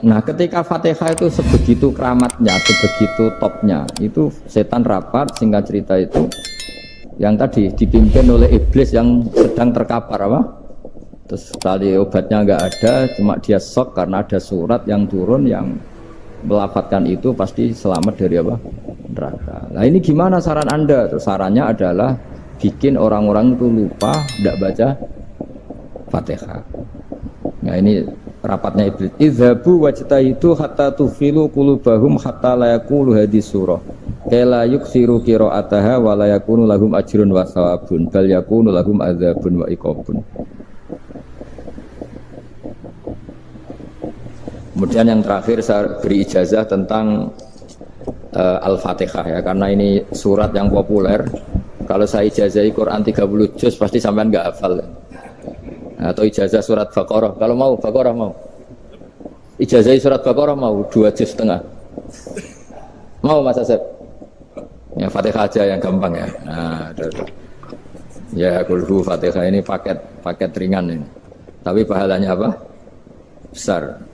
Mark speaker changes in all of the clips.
Speaker 1: Nah, ketika Fatihah itu sebegitu keramatnya, sebegitu topnya, itu setan rapat, singkat cerita itu yang tadi dipimpin oleh iblis yang sedang terkapar apa? Terus tali obatnya nggak ada, cuma dia shock karena ada surat yang turun yang melafatkan itu pasti selamat dari apa? Neraka. Nah ini gimana saran Anda? Terus sarannya adalah bikin orang-orang itu lupa, tidak baca Fatihah. Nah ini rapatnya iblis. Idzabu wajtahidu hatta tufilu qulubahum hatta la yaqulu hadis surah. Kala yuksiru qiraataha wa la yakunu lahum ajrun wa thawabun bal yakunu lahum adzabun wa iqabun. Kemudian yang terakhir saya beri ijazah tentang Al-Fatihah ya, karena ini surat yang populer. Kalau saya ijazahi Quran 30 juz pasti sampean enggak hafal. Atau ijazah surat Baqarah, kalau mau Baqarah mau. Ijazahi surat Baqarah mau 2 juz setengah. Mau Mas Asep? Ya Fatihah aja yang gampang ya. Nah, ya kulhu Fatihah ini paket ringan ini. Tapi pahalanya apa? Besar.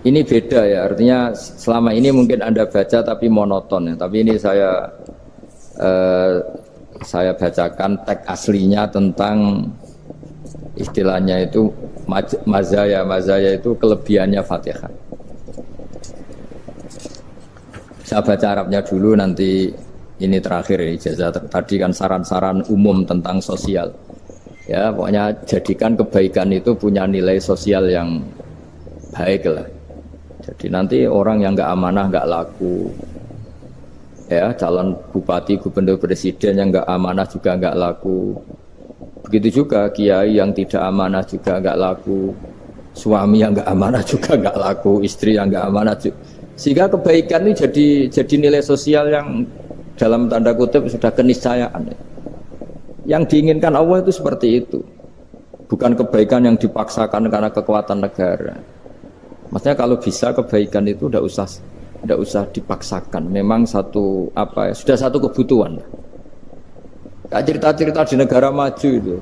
Speaker 1: Ini beda ya, artinya selama ini mungkin Anda baca tapi monoton ya. Tapi ini saya bacakan teks aslinya tentang istilahnya itu mazaya itu kelebihannya Fatihah. Saya baca Arabnya dulu, nanti ini terakhir ya, ijazah tadi kan saran-saran umum tentang sosial. Ya, pokoknya jadikan kebaikan itu punya nilai sosial yang baik lah. Jadi nanti orang yang nggak amanah nggak laku, ya calon bupati, gubernur, presiden yang nggak amanah juga nggak laku. Begitu juga kiai yang tidak amanah juga nggak laku, suami yang nggak amanah juga nggak laku, istri yang nggak amanah juga. Sehingga kebaikan ini jadi nilai sosial yang dalam tanda kutip sudah keniscayaan. Yang diinginkan Allah itu seperti itu, bukan kebaikan yang dipaksakan karena kekuatan negara. Maksudnya kalau bisa kebaikan itu tidak usah dipaksakan. Memang sudah satu kebutuhan. Kayak cerita-cerita di negara maju itu,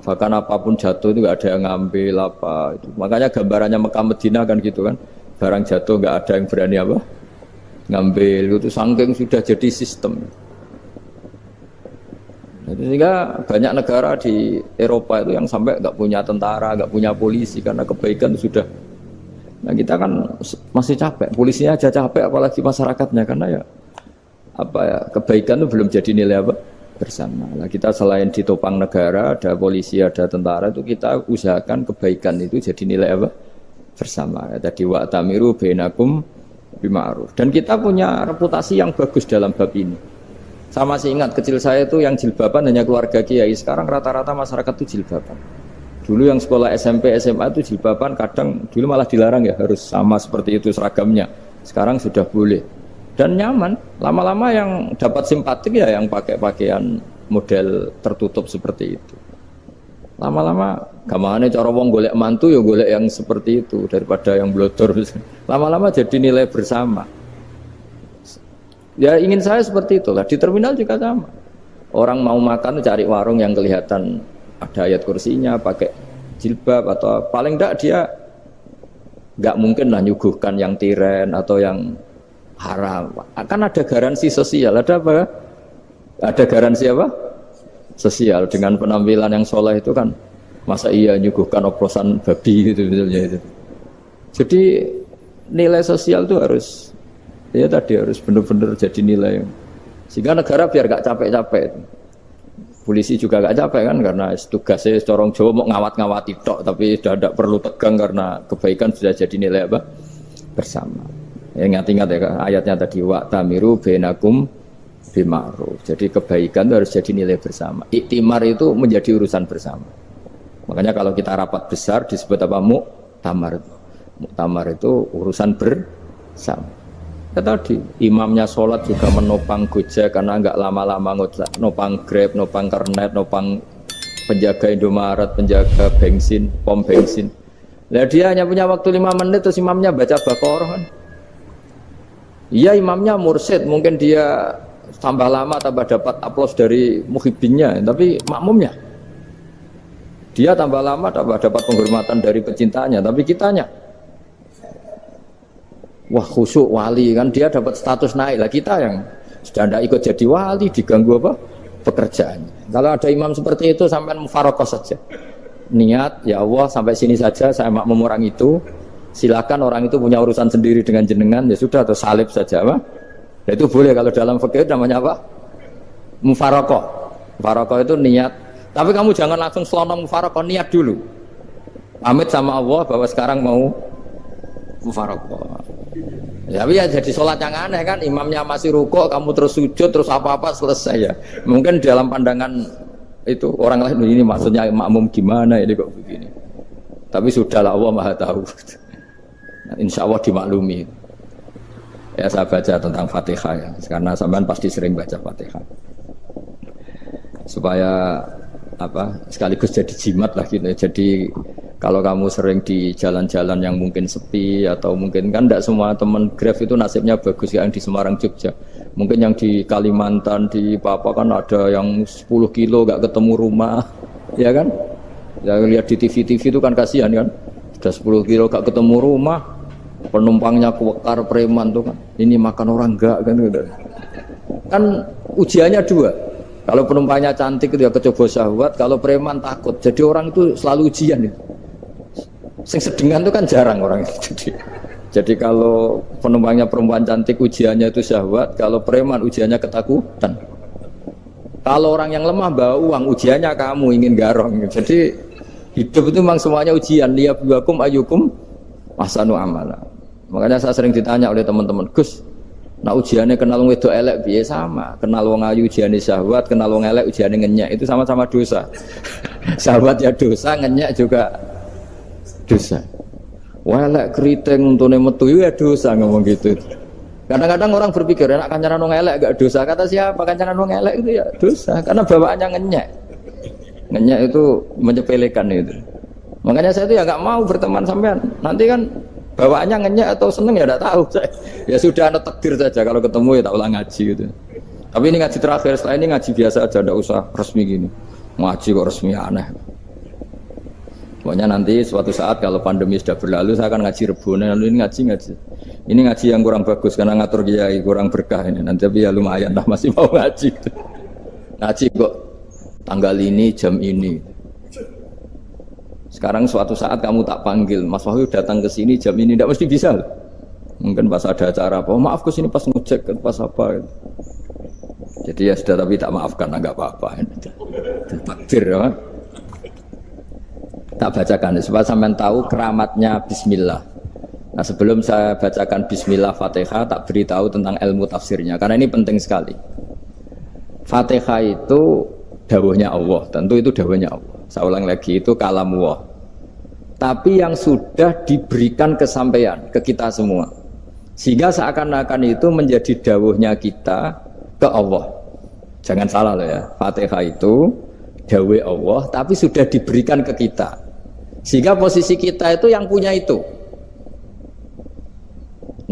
Speaker 1: bahkan apapun jatuh itu nggak ada yang ngambil apa itu. Makanya gambarannya Mekah Madinah kan gitu kan, barang jatuh nggak ada yang berani apa ngambil itu, saking sudah jadi sistem. Sehingga banyak negara di Eropa itu yang sampai nggak punya tentara, nggak punya polisi karena kebaikan itu sudah. Nah kita kan masih capek, polisinya aja capek apalagi masyarakatnya, karena ya kebaikan itu belum jadi nilai bersama. Nah kita selain ditopang negara, ada polisi, ada tentara, itu kita usahakan kebaikan itu jadi nilai bersama. Tadi wa'tamiru bainakum bima'ruf. Dan kita punya reputasi yang bagus dalam bab ini. Saya masih ingat kecil saya itu yang jilbaban hanya keluarga kiai, sekarang rata-rata masyarakat itu jilbaban. Dulu yang sekolah SMP, SMA itu jilbaban kadang dulu malah dilarang ya, harus sama seperti itu seragamnya. Sekarang sudah boleh dan nyaman. Lama-lama yang dapat simpatik ya yang pakai pakaian model tertutup seperti itu. Lama-lama gamane cara wong golek mantu ya golek yang seperti itu daripada yang blodor. Lama-lama jadi nilai bersama. Ya ingin saya seperti itulah. Di terminal juga sama. Orang mau makan cari warung yang kelihatan ada ayat kursinya, pakai jilbab, atau paling enggak dia enggak mungkin lah nyuguhkan yang tiren atau yang haram. Akan ada garansi sosial, ada apa? Ada garansi apa? Sosial dengan penampilan yang soleh itu kan, masa iya nyuguhkan oplosan babi gitu misalnya itu. Jadi nilai sosial itu harus harus benar-benar jadi nilai. Sehingga negara biar enggak capek-capek. Polisi juga gak capek kan, karena tugasnya corong Jawa mau ngawat-ngawati tok, tapi sudah tidak perlu tegang karena kebaikan sudah jadi nilai bersama. Ya, ingat-ingat ya ayatnya tadi, wa'tamiru bainakum bima'ruf. Jadi kebaikan itu harus jadi nilai bersama. Iktimar itu menjadi urusan bersama. Makanya kalau kita rapat besar disebut apa? Muktamar. Muktamar itu urusan bersama. Tadi imamnya sholat juga menopang Gojek karena nggak lama-lama nopang Grab, nopang Kernet, nopang penjaga Indomaret, penjaga bensin, pom bensin. Nah dia hanya punya waktu 5 menit terus imamnya baca Baqarah kan. Iya imamnya mursyid, mungkin dia tambah lama tambah dapat aplaus dari muhibbinnya, tapi makmumnya Dia tambah lama dapat penghormatan dari pecintanya, tapi kitanya wah khusyuk wali kan, dia dapat status naik lah. Kita yang sudah tidak ikut jadi wali diganggu apa pekerjaannya. Kalau ada imam seperti itu sampai mufarokoh saja, niat ya Allah sampai sini saja saya makmum orang itu, silakan orang itu punya urusan sendiri dengan jenengan, ya sudah, atau salib saja apa. Nah, itu boleh kalau dalam fikih namanya apa, mufarokoh. Mufarokoh itu niat. Tapi kamu jangan langsung selonong mufarokoh, niat dulu. Pamit sama Allah bahwa sekarang mau mufarokoh. Ya, tapi ya jadi sholat yang aneh kan, imamnya masih rukuk, kamu terus sujud, terus apa-apa selesai ya. Mungkin dalam pandangan itu orang lain ini maksudnya makmum gimana ini kok begini. Tapi sudahlah, Allah Maha tahu. Nah, insya Allah dimaklumi. Ya saya baca tentang Fatihah ya, karena sampean pasti sering baca Fatihah. Supaya apa sekaligus jadi jimat lah gitu. Jadi kalau kamu sering di jalan-jalan yang mungkin sepi atau mungkin kan tidak semua teman Grab itu nasibnya bagus yang di Semarang Jogja. Mungkin yang di Kalimantan di Papua kan ada yang 10 kilo gak ketemu rumah, ya kan? Ya lihat di TV itu kan kasihan kan. Sudah 10 kilo gak ketemu rumah, penumpangnya kewekar preman tuh kan. Ini makan orang enggak kan gitu. Kan ujiannya dua. Kalau penumpangnya cantik itu ya kecoba syahwat, kalau preman takut. Jadi orang itu selalu ujian itu. Sing sedengan itu kan jarang orang itu. Jadi kalau penumpangnya perempuan cantik ujiannya itu syahwat, kalau preman ujiannya ketakutan. Kalau orang yang lemah bawa uang ujiannya kamu ingin garong. Jadi hidup itu memang semuanya ujian. Liyabluwakum ayyukum ahsanu amala. Makanya saya sering ditanya oleh teman-teman, Gus, nah ujiannya kenal wong wedok elek piye sama, kenal wong ayu ujiane syahwat, kenal wong elek ujiane ngenyek, itu sama-sama dosa. Syahwat ya dosa, ngenyek juga dosa. Wah elek keriting untune metu ya dosa, ngomong gitu. Kadang-kadang orang berpikir enak kancanan wong elek gak dosa. Kata siapa kancanan wong elek itu ya dosa, karena bawaannya ngenyek. Ngenyek itu menyepelekan itu. Makanya saya itu ya gak mau berteman sampean. Nanti kan bawaannya ngenyek atau seneng ya tidak tahu saya. Ya sudah ada takdir saja, kalau ketemu ya tak ulang ngaji gitu. Tapi ini ngaji terakhir, setelah ini ngaji biasa aja, tidak usah resmi gini. Ngaji kok resmi aneh. Pokoknya nanti suatu saat kalau pandemi sudah berlalu saya akan ngaji Rebona, lalu ini ngaji. Ini ngaji yang kurang bagus karena ngatur kiai kurang berkah ini. Nanti tapi ya lumayan lah masih mau ngaji. Ngaji kok tanggal ini jam ini. Sekarang suatu saat kamu tak panggil, Mas Wahyu datang ke sini jam ini, tidak mesti bisa. Mungkin pas ada acara apa, oh, maaf ke sini pas ngecek, pas apa. Gitu. Jadi ya sudah, tapi tak maafkan, enggak apa-apa. Takdir ya. Tak bacakan supaya sampean tahu keramatnya Bismillah. Nah sebelum saya bacakan Bismillah Fatihah, tak beritahu tentang ilmu tafsirnya, karena ini penting sekali. Fatihah itu dawuhnya Allah, tentu itu dawuhnya Allah. Saya ulang lagi, itu kalamullah. Tapi yang sudah diberikan kesampaian ke kita semua, sehingga seakan-akan itu menjadi dawuhnya kita ke Allah. Jangan salah loh ya, Fatihah itu dawuh Allah, tapi sudah diberikan ke kita, sehingga posisi kita itu yang punya itu.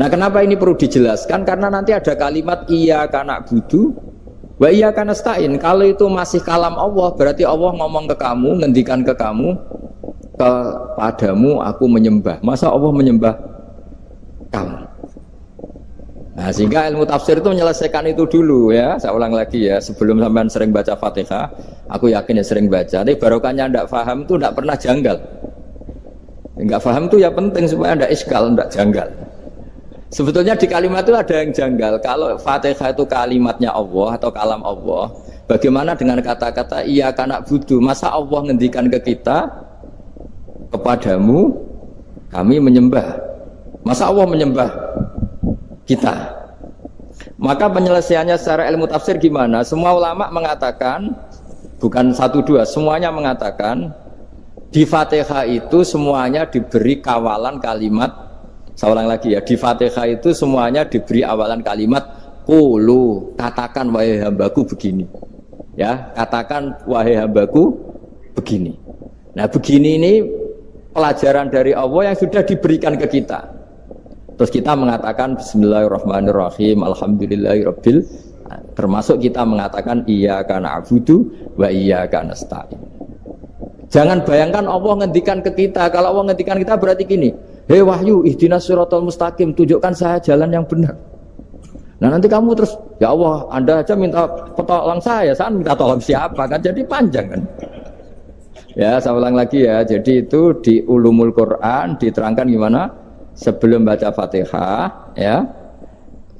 Speaker 1: Nah kenapa ini perlu dijelaskan? Karena nanti ada kalimat iyyaka na'budu wa iyyaka nasta'in. Kalau itu masih kalam Allah, berarti Allah ngomong ke kamu, ngendikan ke kamu, kepadamu aku menyembah. Masa Allah menyembah kamu? Nah sehingga ilmu tafsir itu menyelesaikan itu dulu ya. Saya ulang lagi ya, sebelum sampean sering baca Fatihah, aku yakin ya sering baca. Tapi barokahnya tidak paham itu tidak pernah janggal. Enggak paham itu ya penting supaya tidak iskal, tidak janggal. Sebetulnya di kalimat itu ada yang janggal. Kalau Fatihah itu kalimatnya Allah atau kalam Allah, bagaimana dengan kata-kata iyyaka na'budu? Masa Allah ngendikan ke kita, kepadamu kami menyembah? Masa Allah menyembah kita? Maka penyelesaiannya secara ilmu tafsir gimana? Semua ulama mengatakan, bukan satu dua, semuanya mengatakan di Fatihah itu semuanya diberi kawalan kalimat. Saya ulang lagi ya, di Fatihah itu semuanya diberi awalan kalimat qulu, katakan wahai hambaku begini. Ya, katakan wahai hambaku begini. Nah, begini ini pelajaran dari Allah yang sudah diberikan ke kita. Terus kita mengatakan bismillahirrahmanirrahim, alhamdulillahirabbil, termasuk kita mengatakan iyyaka na'budu wa iyyaka nasta'in. Jangan bayangkan Allah ngendikan ke kita. Kalau Allah ngendikan kita berarti gini, hei wahyu, ihdinas siratal mustaqim, tunjukkan saya jalan yang benar. Nah nanti kamu terus, ya Allah, Anda aja minta tolong saya minta tolong siapa kan? Jadi panjang kan? Ya, saya ulang lagi ya. Jadi itu di Ulumul Quran diterangkan gimana? Sebelum baca Fatihah, ya.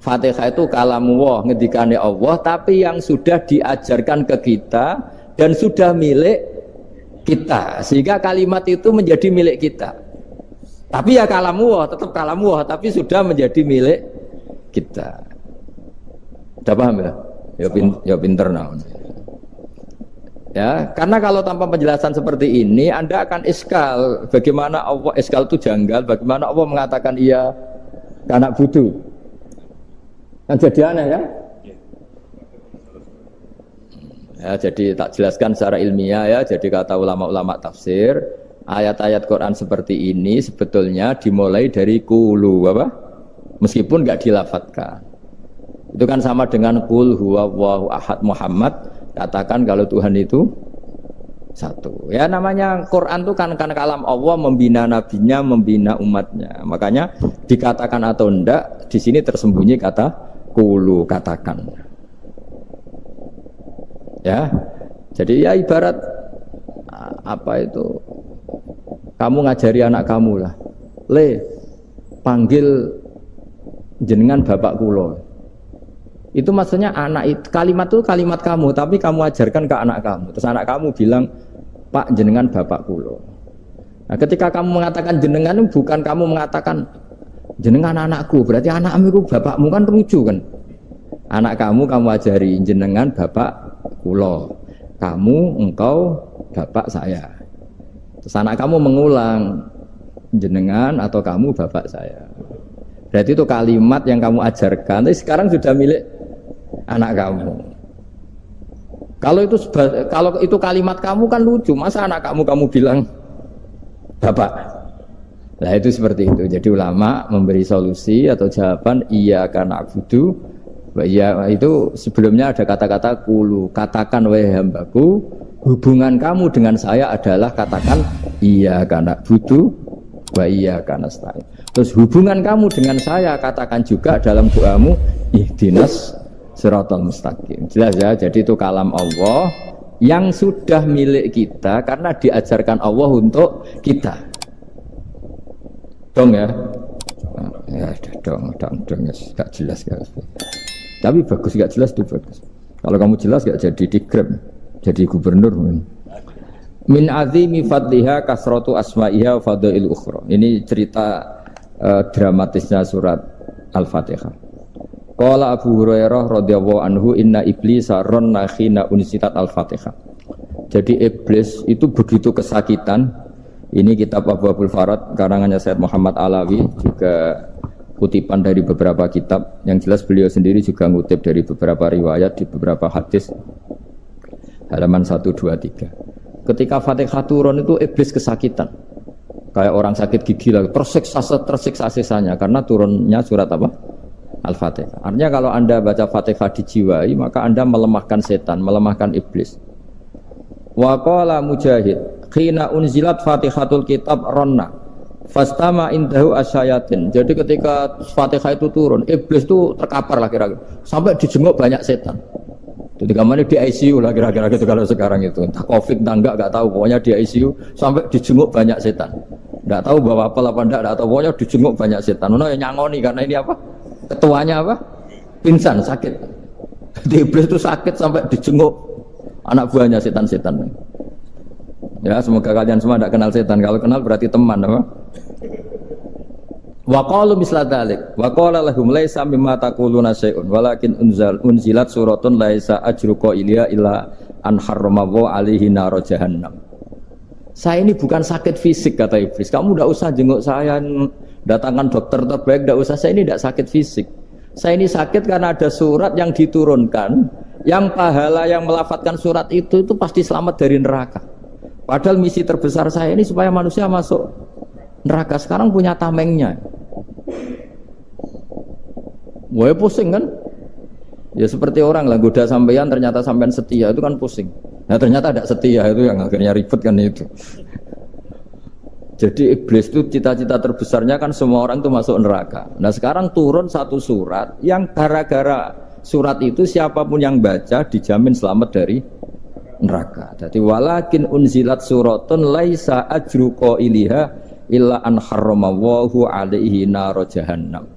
Speaker 1: Fatihah itu kalamullah, ngendikane Allah, tapi yang sudah diajarkan ke kita dan sudah milik kita. Sehingga kalimat itu menjadi milik kita. Tapi ya kalamullah, tetap kalamullah, tapi sudah menjadi milik kita. Udah paham ya? Ya pinter nah. Ya, karena kalau tanpa penjelasan seperti ini Anda akan iskal. Bagaimana Allah, iskal itu janggal, bagaimana Allah mengatakan iya karena butuh. Kan jadi aneh ya? Ya, jadi tak jelaskan secara ilmiah ya. Jadi kata ulama-ulama tafsir, ayat-ayat Quran seperti ini sebetulnya dimulai dari qulu apa? Meskipun enggak dilafatkan. Itu kan sama dengan qul huwallahu ahad Muhammad, katakan kalau Tuhan itu satu. Ya namanya Quran itu kan kalam Allah, membina nabinya, membina umatnya. Makanya dikatakan atau enggak di sini tersembunyi kata qulu, katakan. Ya. Jadi ya ibarat apa itu? Kamu ngajari anak kamu lah. Le, panggil jenengan bapak kula. Itu maksudnya anak itu, kalimat itu kalimat kamu, tapi kamu ajarkan ke anak kamu. Terus anak kamu bilang, Pak jenengan bapak kulo. Nah, ketika kamu mengatakan jenengan, bukan kamu mengatakan jenengan anakku, berarti anakmu itu bapakmu, kan lucu kan? Anak kamu ajari jenengan bapak kulo. Kamu, engkau, bapak saya. Terus anak kamu mengulang, jenengan atau kamu bapak saya. Berarti itu kalimat yang kamu ajarkan, tapi sekarang sudah milik anak kamu. Kalau itu kalimat kamu kan lucu, masa anak kamu bilang bapak. Nah itu seperti itu. Jadi ulama memberi solusi atau jawaban iya karena na'budu. Iya itu sebelumnya ada kata-kata qulu, katakan wahai hambaku, hubungan kamu dengan saya adalah katakan iya karena na'budu wa iya karena nasta'in. Terus hubungan kamu dengan saya katakan juga dalam doamu ihdinas siratal mustaqim. Jelas ya, jadi itu kalam Allah yang sudah milik kita karena diajarkan Allah untuk kita. Dong ya? Ya dong, gak jelas gak. Tapi bagus gak jelas itu bagus. Kalau kamu jelas gak jadi digrab, jadi gubernur. Min azimi fadliha kasratu asma'iha wa fadail ukhra. Ini cerita dramatisnya surat Al-Fatihah. Qala Abu Hurairah radhiyallahu anhu inna iblisa ranna khina unsitat al-Fatihah. Jadi iblis itu begitu kesakitan. Ini kitab Abwaabul Farad karangannya Sayyid Muhammad Alawi, juga kutipan dari beberapa kitab. Yang jelas beliau sendiri juga ngutip dari beberapa riwayat di beberapa hadis. Halaman 123. Ketika Fatihah turun itu iblis kesakitan. Kayak orang sakit gigi lah, tersiksa sisanya karena turunnya surat apa? Al-Fatihah. Artinya kalau Anda baca Fatihah dijiwai, maka Anda melemahkan setan, melemahkan iblis. Wa qala Mujahid, khina unzilat Fatihatul Kitab ronna fastama indahu asyayatin. Jadi ketika Fatihah itu turun, iblis itu terkapar lah kira-kira. Sampai dijenguk banyak setan. Jadi kemana di ICU lah kira-kira gitu kalau sekarang itu. Entah Covid entah enggak tahu. Pokoknya di ICU sampai dijenguk banyak setan. Enggak tahu bawa apa enggak tahu. Pokoknya dijenguk banyak setan. Ono yang nyangoni karena ini apa? Ketuanya apa? Pingsan, sakit. Jadi iblis itu sakit sampai dijenguk anak buahnya setan-setan. Ya, semoga kalian semua tidak kenal setan. Kalau kenal berarti teman, apa? Wa qalu misla dzalik. Wa qala lahum laisa mimma taquluna syai'un walakin unzilat suratun laisa ajru qailiha illa an harrama alaihi nar jahannam. Saya ini bukan sakit fisik kata iblis. Kamu tidak usah jenguk saya, datangkan dokter terbaik, tidak usah. Saya ini tidak sakit fisik. Saya ini sakit karena ada surat yang diturunkan, yang pahala yang melafatkan surat itu pasti selamat dari neraka. Padahal misi terbesar saya ini supaya manusia masuk neraka. Sekarang punya tamengnya. Wah pusing kan? Ya seperti orang lah goda sampean ternyata sampean setia, itu kan pusing. Nah ternyata tidak setia, itu yang akhirnya ribet kan itu. Jadi iblis itu cita-cita terbesarnya kan semua orang itu masuk neraka. Nah sekarang turun satu surat yang gara-gara surat itu siapapun yang baca dijamin selamat dari neraka. Jadi walakin unzilat suratun laisa ajru qailiha illa an harramallahu alaihi nar jahannam.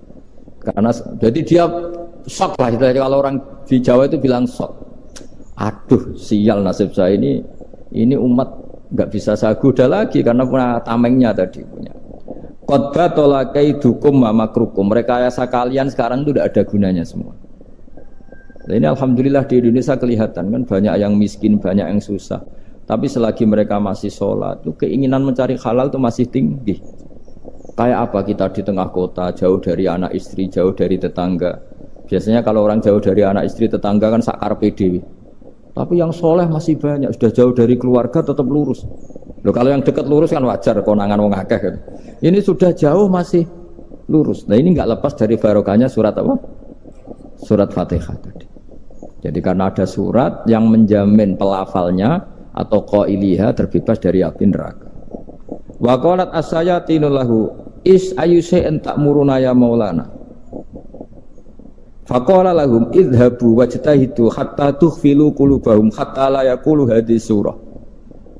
Speaker 1: Karena jadi dia shock lah, kalau orang di Jawa itu bilang shock. Aduh sial nasib saya ini umat nggak bisa saya goda lagi karena punya tamengnya tadi punya. Qad tolakaidukum wa makrukum. Rekayasa kalian sekarang itu tidak ada gunanya semua. Nah, ini alhamdulillah di Indonesia kelihatan kan banyak yang miskin, banyak yang susah. Tapi selagi mereka masih sholat, tuh keinginan mencari halal itu masih tinggi. Kayak apa kita di tengah kota, jauh dari anak istri, jauh dari tetangga. Biasanya kalau orang jauh dari anak istri, tetangga kan sakar PDW. Tapi yang soleh masih banyak, sudah jauh dari keluarga tetap lurus. Loh, kalau yang dekat lurus kan wajar, konangan wong akeh kan. Ini sudah jauh masih lurus. Nah ini nggak lepas dari barokahnya surat apa? Surat Fatihah tadi. Jadi karena ada surat yang menjamin pelafalnya atau qailiha terbebas dari api neraka. Wa qalat as-sayatinu lahu is ayyusa'in ta'muruna ya maulana. Faqala lahum idhabu wajtahidu hatta tukhfilu qulubahum hatta la yaqulu hadhihi surah.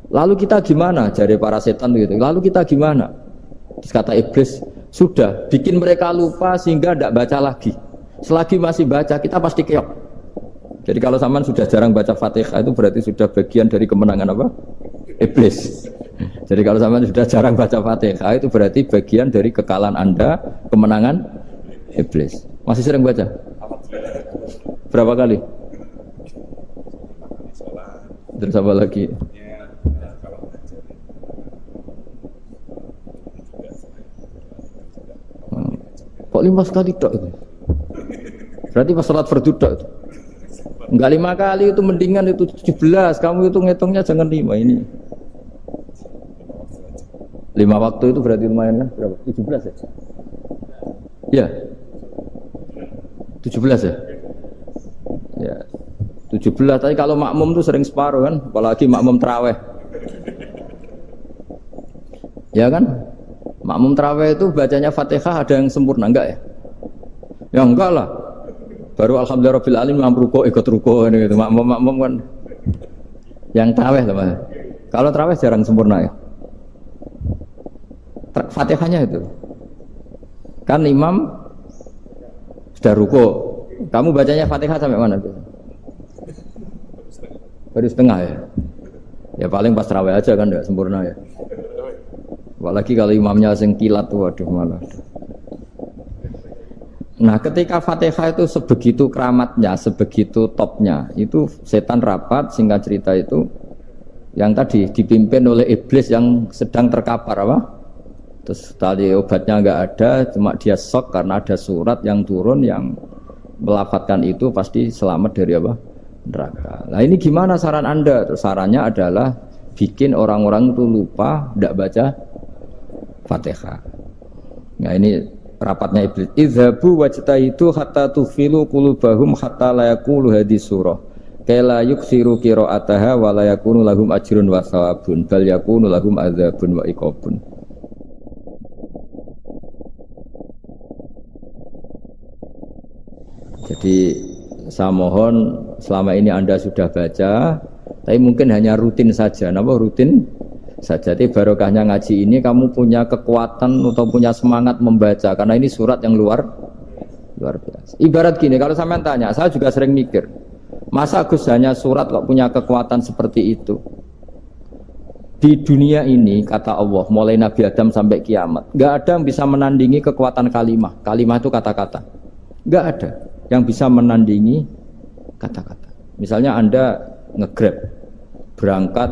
Speaker 1: Lalu kita gimana? Jari para setan gitu. Lalu kita gimana? Terus kata iblis, sudah bikin mereka lupa sehingga tidak baca lagi. Selagi masih baca kita pasti keok. Jadi kalau sampean sudah jarang baca Fatihah itu berarti sudah bagian dari kemenangan apa? Iblis. Jadi kalau sampean sudah jarang baca Fatihah itu berarti bagian dari kekalahan Anda, kemenangan iblis. Masih sering baca? Berapa kali? Terus apa lagi? Kok 5 kali tok itu? Berarti pas salat fardu tok itu. Enggak 5 kali itu mendingan itu 17. Kamu itu ngitungnya jangan 5 ini. 5 waktu itu berarti lumayan kan? Berapa? 17 ya? Ya. 17 ya? Ya. 17 tapi kalau makmum tuh sering separuh kan, apalagi makmum tarawih. Ya kan? Makmum tarawih itu bacanya Fatihah ada yang sempurna enggak ya? Ya enggak lah. Baru alhamdulillahirabbil alamin mampu ruku ikut ruku gitu. Makmum kan yang tarawih lah Mas. Kalau tarawih jarang sempurna ya. Fatihahnya itu. Kan imam sudah ruku. Kamu bacanya Fatihah sampai mana tuh? Baru setengah ya. Ya paling pas tarawih aja kan enggak sempurna ya. Apalagi kalau imamnya sing kilat tuh waduh malah. Nah ketika Fatihah itu sebegitu keramatnya, sebegitu topnya, itu setan rapat, singkat cerita itu yang tadi dipimpin oleh iblis yang sedang terkapar apa? Terus tali obatnya nggak ada, cuma dia shock karena ada surat yang turun yang melafatkan itu pasti selamat dari apa? Neraka. Nah ini gimana saran Anda? Terus sarannya adalah bikin orang-orang itu lupa, tidak baca Fatihah. Nah ini rapatnya iblis. Idhabu wajtahidu hatta tufilu qulubahum hatta la yaqulu hadhihi surah. Kala yuksiru qira'ataha wa la yakunu lahum ajrun wa thawabun bal yakunu lahum adzabun wa iqabun. Jadi saya mohon selama ini Anda sudah baca, tapi mungkin hanya rutin saja. Napa rutin saja? Jadi barokahnya ngaji ini kamu punya kekuatan atau punya semangat membaca karena ini surat yang luar biasa. Ibarat gini, kalau sampean tanya, saya juga sering mikir, masa Gus hanya surat kok punya kekuatan seperti itu? Di dunia ini kata Allah, mulai Nabi Adam sampai kiamat, nggak ada yang bisa menandingi kekuatan kalimah. Kalimah itu kata-kata. Nggak ada yang bisa menandingi kata-kata. Misalnya Anda nge-grab, berangkat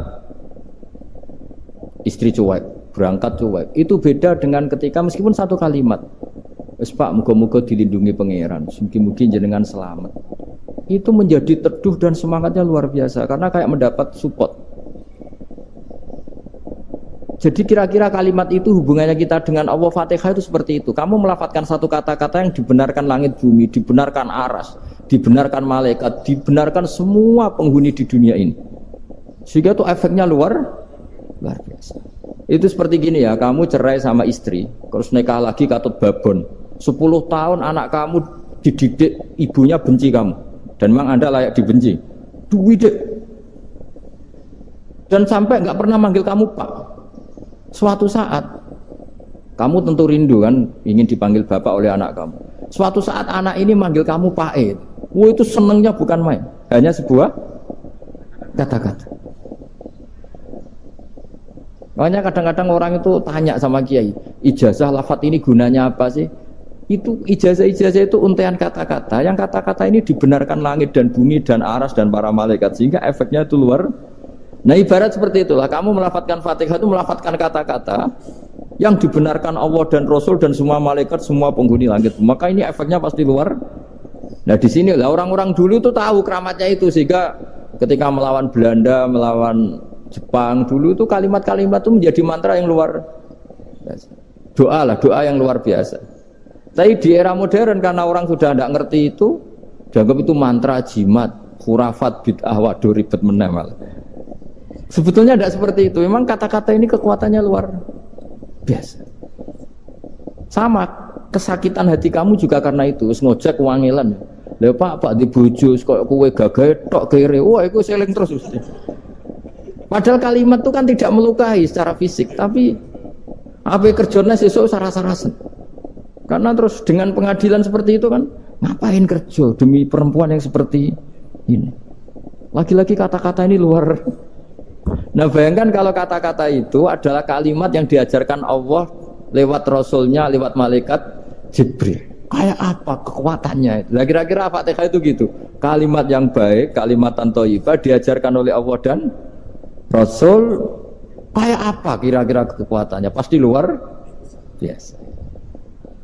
Speaker 1: istri cuek, berangkat cuek. Itu beda dengan ketika meskipun satu kalimat, wes Pak, muga-muga dilindungi pangeran, mungkin jenengan selamat. Itu menjadi teduh dan semangatnya luar biasa karena kayak mendapat support. Jadi kira-kira kalimat itu hubungannya kita dengan Allah, Fatihah itu seperti itu. Kamu melafadzkan satu kata-kata yang dibenarkan langit bumi, dibenarkan aras, dibenarkan malaikat, dibenarkan semua penghuni di dunia ini. Sehingga itu efeknya luar biasa. Itu seperti gini ya, kamu cerai sama istri, terus nikah lagi katut babon. 10 tahun anak kamu dididik, ibunya benci kamu. Dan memang Anda layak dibenci. Duwidek. Dan sampai nggak pernah manggil kamu Pak. Suatu saat, kamu tentu rindu kan, ingin dipanggil Bapak oleh anak kamu. Suatu saat anak ini manggil kamu Pak E. Wah, itu senengnya bukan main. Hanya sebuah kata-kata. Makanya kadang-kadang orang itu tanya sama kiai, ijazah lafadz ini gunanya apa sih? Itu ijazah-ijazah itu untaian kata-kata. Yang kata-kata ini dibenarkan langit dan bumi dan aras dan para malaikat, sehingga efeknya itu luar. Nah ibarat seperti itulah, kamu melafadzkan Fatihah itu melafadzkan kata-kata yang dibenarkan Allah dan Rasul dan semua malaikat, semua penghuni langit. Maka ini efeknya pasti luar. Nah di sini lah orang-orang dulu itu tahu keramatnya itu, sehingga ketika melawan Belanda, melawan Jepang dulu itu kalimat-kalimat itu menjadi mantra yang luar biasa. Doa lah, doa yang luar biasa. Tapi di era modern karena orang sudah tidak ngerti itu, dianggap itu mantra, jimat, khurafat, bid'ah, waduh ribet meneh malah. Sebetulnya tidak seperti itu. Memang kata-kata ini kekuatannya luar biasa. Sama kesakitan hati kamu juga karena itu. Ngojek wangilan. Lha Pak di bojo kok kowe gagah tok kere. Wah, iku seling terus mesti. Padahal kalimat itu kan tidak melukai secara fisik, tapi apa kerjanya sesuk sarasa-rasen. Karena terus dengan pengadilan seperti itu kan, ngapain kerja demi perempuan yang seperti ini? Lagi-lagi kata-kata ini luar. Nah bayangkan kalau kata-kata itu adalah kalimat yang diajarkan Allah lewat Rasulnya, lewat malaikat Jibril. Kayak apa kekuatannya? Nah, kira-kira Fatihah itu gitu. Kalimat yang baik, kalimatan thayyibah diajarkan oleh Allah dan Rasul, kayak apa kira-kira kekuatannya? Pasti luar biasa.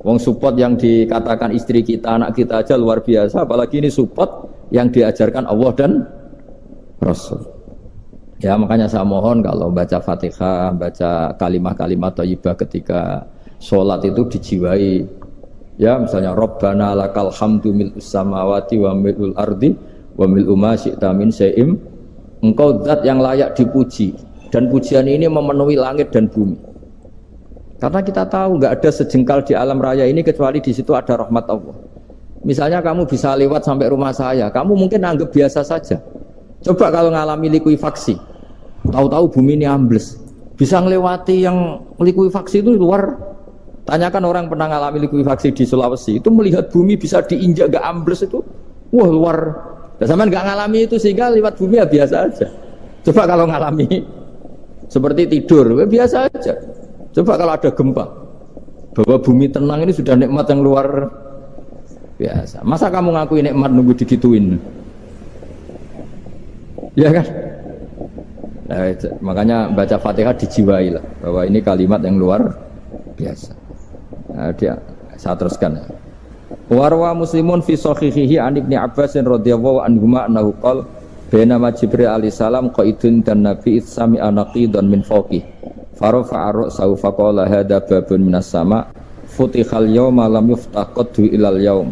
Speaker 1: Wong support yang dikatakan istri kita, anak kita aja luar biasa, apalagi ini support yang diajarkan Allah dan Rasul. Ya makanya saya mohon kalau baca Fatihah, baca kalimat-kalimat thayyibah ketika sholat itu dijiwai. Ya misalnya Rabbana lakal hamdu mil'us samawati wa mil'ul ardi wa mil'u ma syi'ta min syai'im. Engkau zat yang layak dipuji, dan pujian ini memenuhi langit dan bumi. Karena kita tahu nggak ada sejengkal di alam raya ini kecuali di situ ada rahmat Allah. Misalnya kamu bisa lewat sampai rumah saya, kamu mungkin anggap biasa saja. Coba kalau ngalami likuifaksi, tahu-tahu bumi ini ambles, bisa ngelewati yang likuifaksi itu luar. Tanyakan orang pernah ngalami likuifaksi di Sulawesi, itu melihat bumi bisa diinjak nggak ambles itu, wah luar. Zaman nggak ngalami itu sehingga lewat bumi ya biasa aja. Coba kalau ngalami seperti tidur, ya biasa aja. Coba kalau ada gempa, bahwa bumi tenang ini sudah nikmat yang luar biasa. Masa kamu ngakui nikmat nunggu digituin? Ya kan? Nah, makanya baca Fatihah dijiwai lah, bahwa ini kalimat yang luar biasa. Nah, saya teruskan. Warwa Muslimun fi sahihihi an Ibnu Abbas radhiyallahu anhuma annahu qala bainama Jibril alaihi salam qaidun dan Nabi itsami anaqidan min fawqi farafa'a ra'sahu faqala hadza babun minas sama futihal yawma lam yuftah qaddu ilal yaum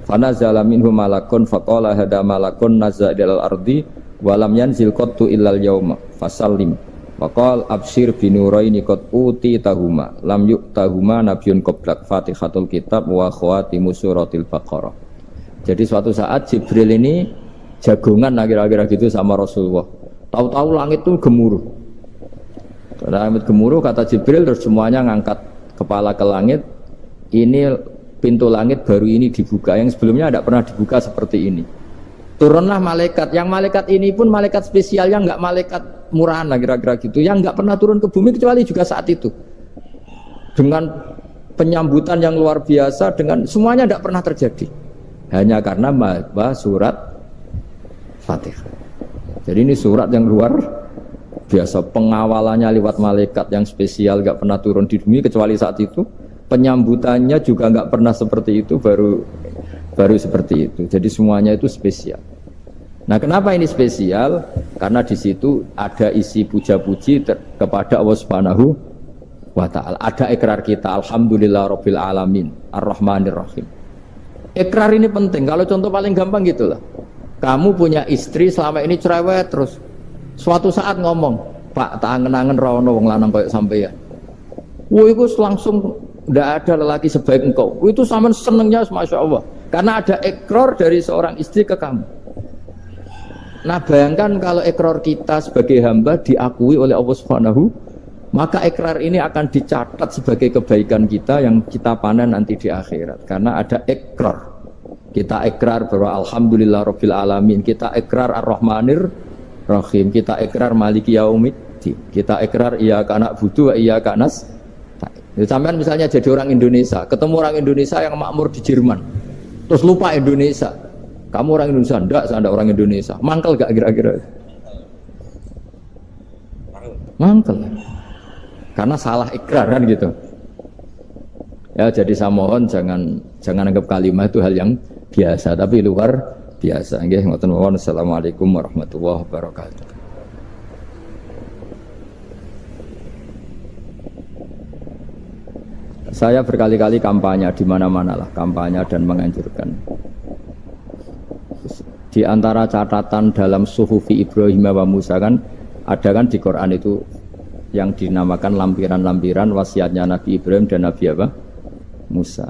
Speaker 1: fanazala minhu malakun faqala hadza malakun nazza ilal ardi wa lam yanzil qaddu ilal yauma fasallim waqal absyir binuraini qad uti tahuma lam yu'tahuma nabiyyun qablak Fatihatul kitab wa khawatimu suratil Baqarah. Jadi suatu saat Jibril ini jagongan kira-kira gitu sama Rasulullah. Tahu-tahu langit itu gemuruh. Langit gemuruh kata Jibril, terus semuanya ngangkat kepala ke langit. Ini pintu langit baru ini dibuka, yang sebelumnya tidak pernah dibuka seperti ini. Turunlah malaikat, yang malaikat ini pun malaikat spesial, yang nggak malaikat murahan lah kira-kira gitu, yang nggak pernah turun ke bumi kecuali juga saat itu. Dengan penyambutan yang luar biasa, dengan semuanya tidak pernah terjadi, hanya karena surat Fatihah. Jadi ini surat yang luar biasa, pengawalannya lewat malaikat yang spesial, nggak pernah turun di bumi kecuali saat itu. Penyambutannya juga nggak pernah seperti itu, baru seperti itu. Jadi semuanya itu spesial. Nah, kenapa ini spesial? Karena di situ ada isi puja-puji kepada Allah Subhanahu wa ta'ala. Ada ikrar kita, alhamdulillah rabbil alamin, ar-rahmanir rahim. Ikrar ini penting. Kalau contoh paling gampang gitulah. Kamu punya istri selama ini cerewet terus. Suatu saat ngomong, Pak, tak angen-angen ra ono wong lanang koyo sampeyan. Wah, itu langsung tidak ada lelaki sebaik engkau. Itu sama senengnya, masya Allah. Karena ada ikrar dari seorang istri ke kamu. Nah, bayangkan kalau ikrar kita sebagai hamba diakui oleh Allah Subhanahu, maka ikrar ini akan dicatat sebagai kebaikan kita yang kita panen nanti di akhirat. Karena ada ikrar. Kita ikrar bahwa alhamdulillah rabbil alamin. Kita ikrar ar-rahmanir rahim. Kita ikrar maliki yaumiddin. Kita ikrar iyyaka na'budu wa iyyaka nasta'in. Sampean misalnya jadi orang Indonesia, ketemu orang Indonesia yang makmur di Jerman, terus lupa Indonesia. Kamu orang Indonesia? Enggak, saya enggak orang Indonesia. Mangkel gak kira-kira? Mangkel. Karena salah ikrar kan gitu. Ya, jadi saya mohon jangan anggap kalimat itu hal yang biasa, tapi luar biasa. Nggih, ngoten mawon. Assalamualaikum warahmatullahi wabarakatuh. Saya berkali-kali kampanye di mana-mana lah, kampanye dan menganjurkan. Di antara catatan dalam Suhufi Ibrahim wa Musa kan ada kan di Quran itu yang dinamakan lampiran-lampiran wasiatnya Nabi Ibrahim dan Nabi apa? Musa.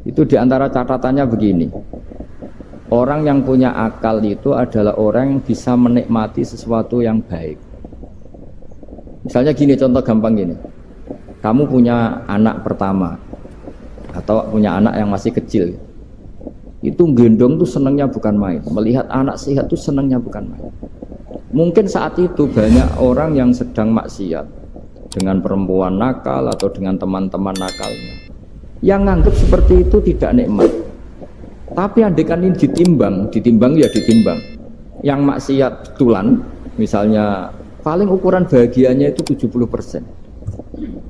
Speaker 1: Itu di antara catatannya begini. Orang yang punya akal itu adalah orang yang bisa menikmati sesuatu yang baik. Misalnya gini, contoh gampang gini. Kamu punya anak pertama atau punya anak yang masih kecil, itu gendong tuh senangnya bukan main. Melihat anak sehat tuh senangnya bukan main. Mungkin saat itu banyak orang yang sedang maksiat dengan perempuan nakal atau dengan teman-teman nakalnya, yang nganggap seperti itu tidak nikmat. Tapi andaikan ini ditimbang ya ditimbang. Yang maksiat betulan, misalnya paling ukuran bahagianya itu 70%.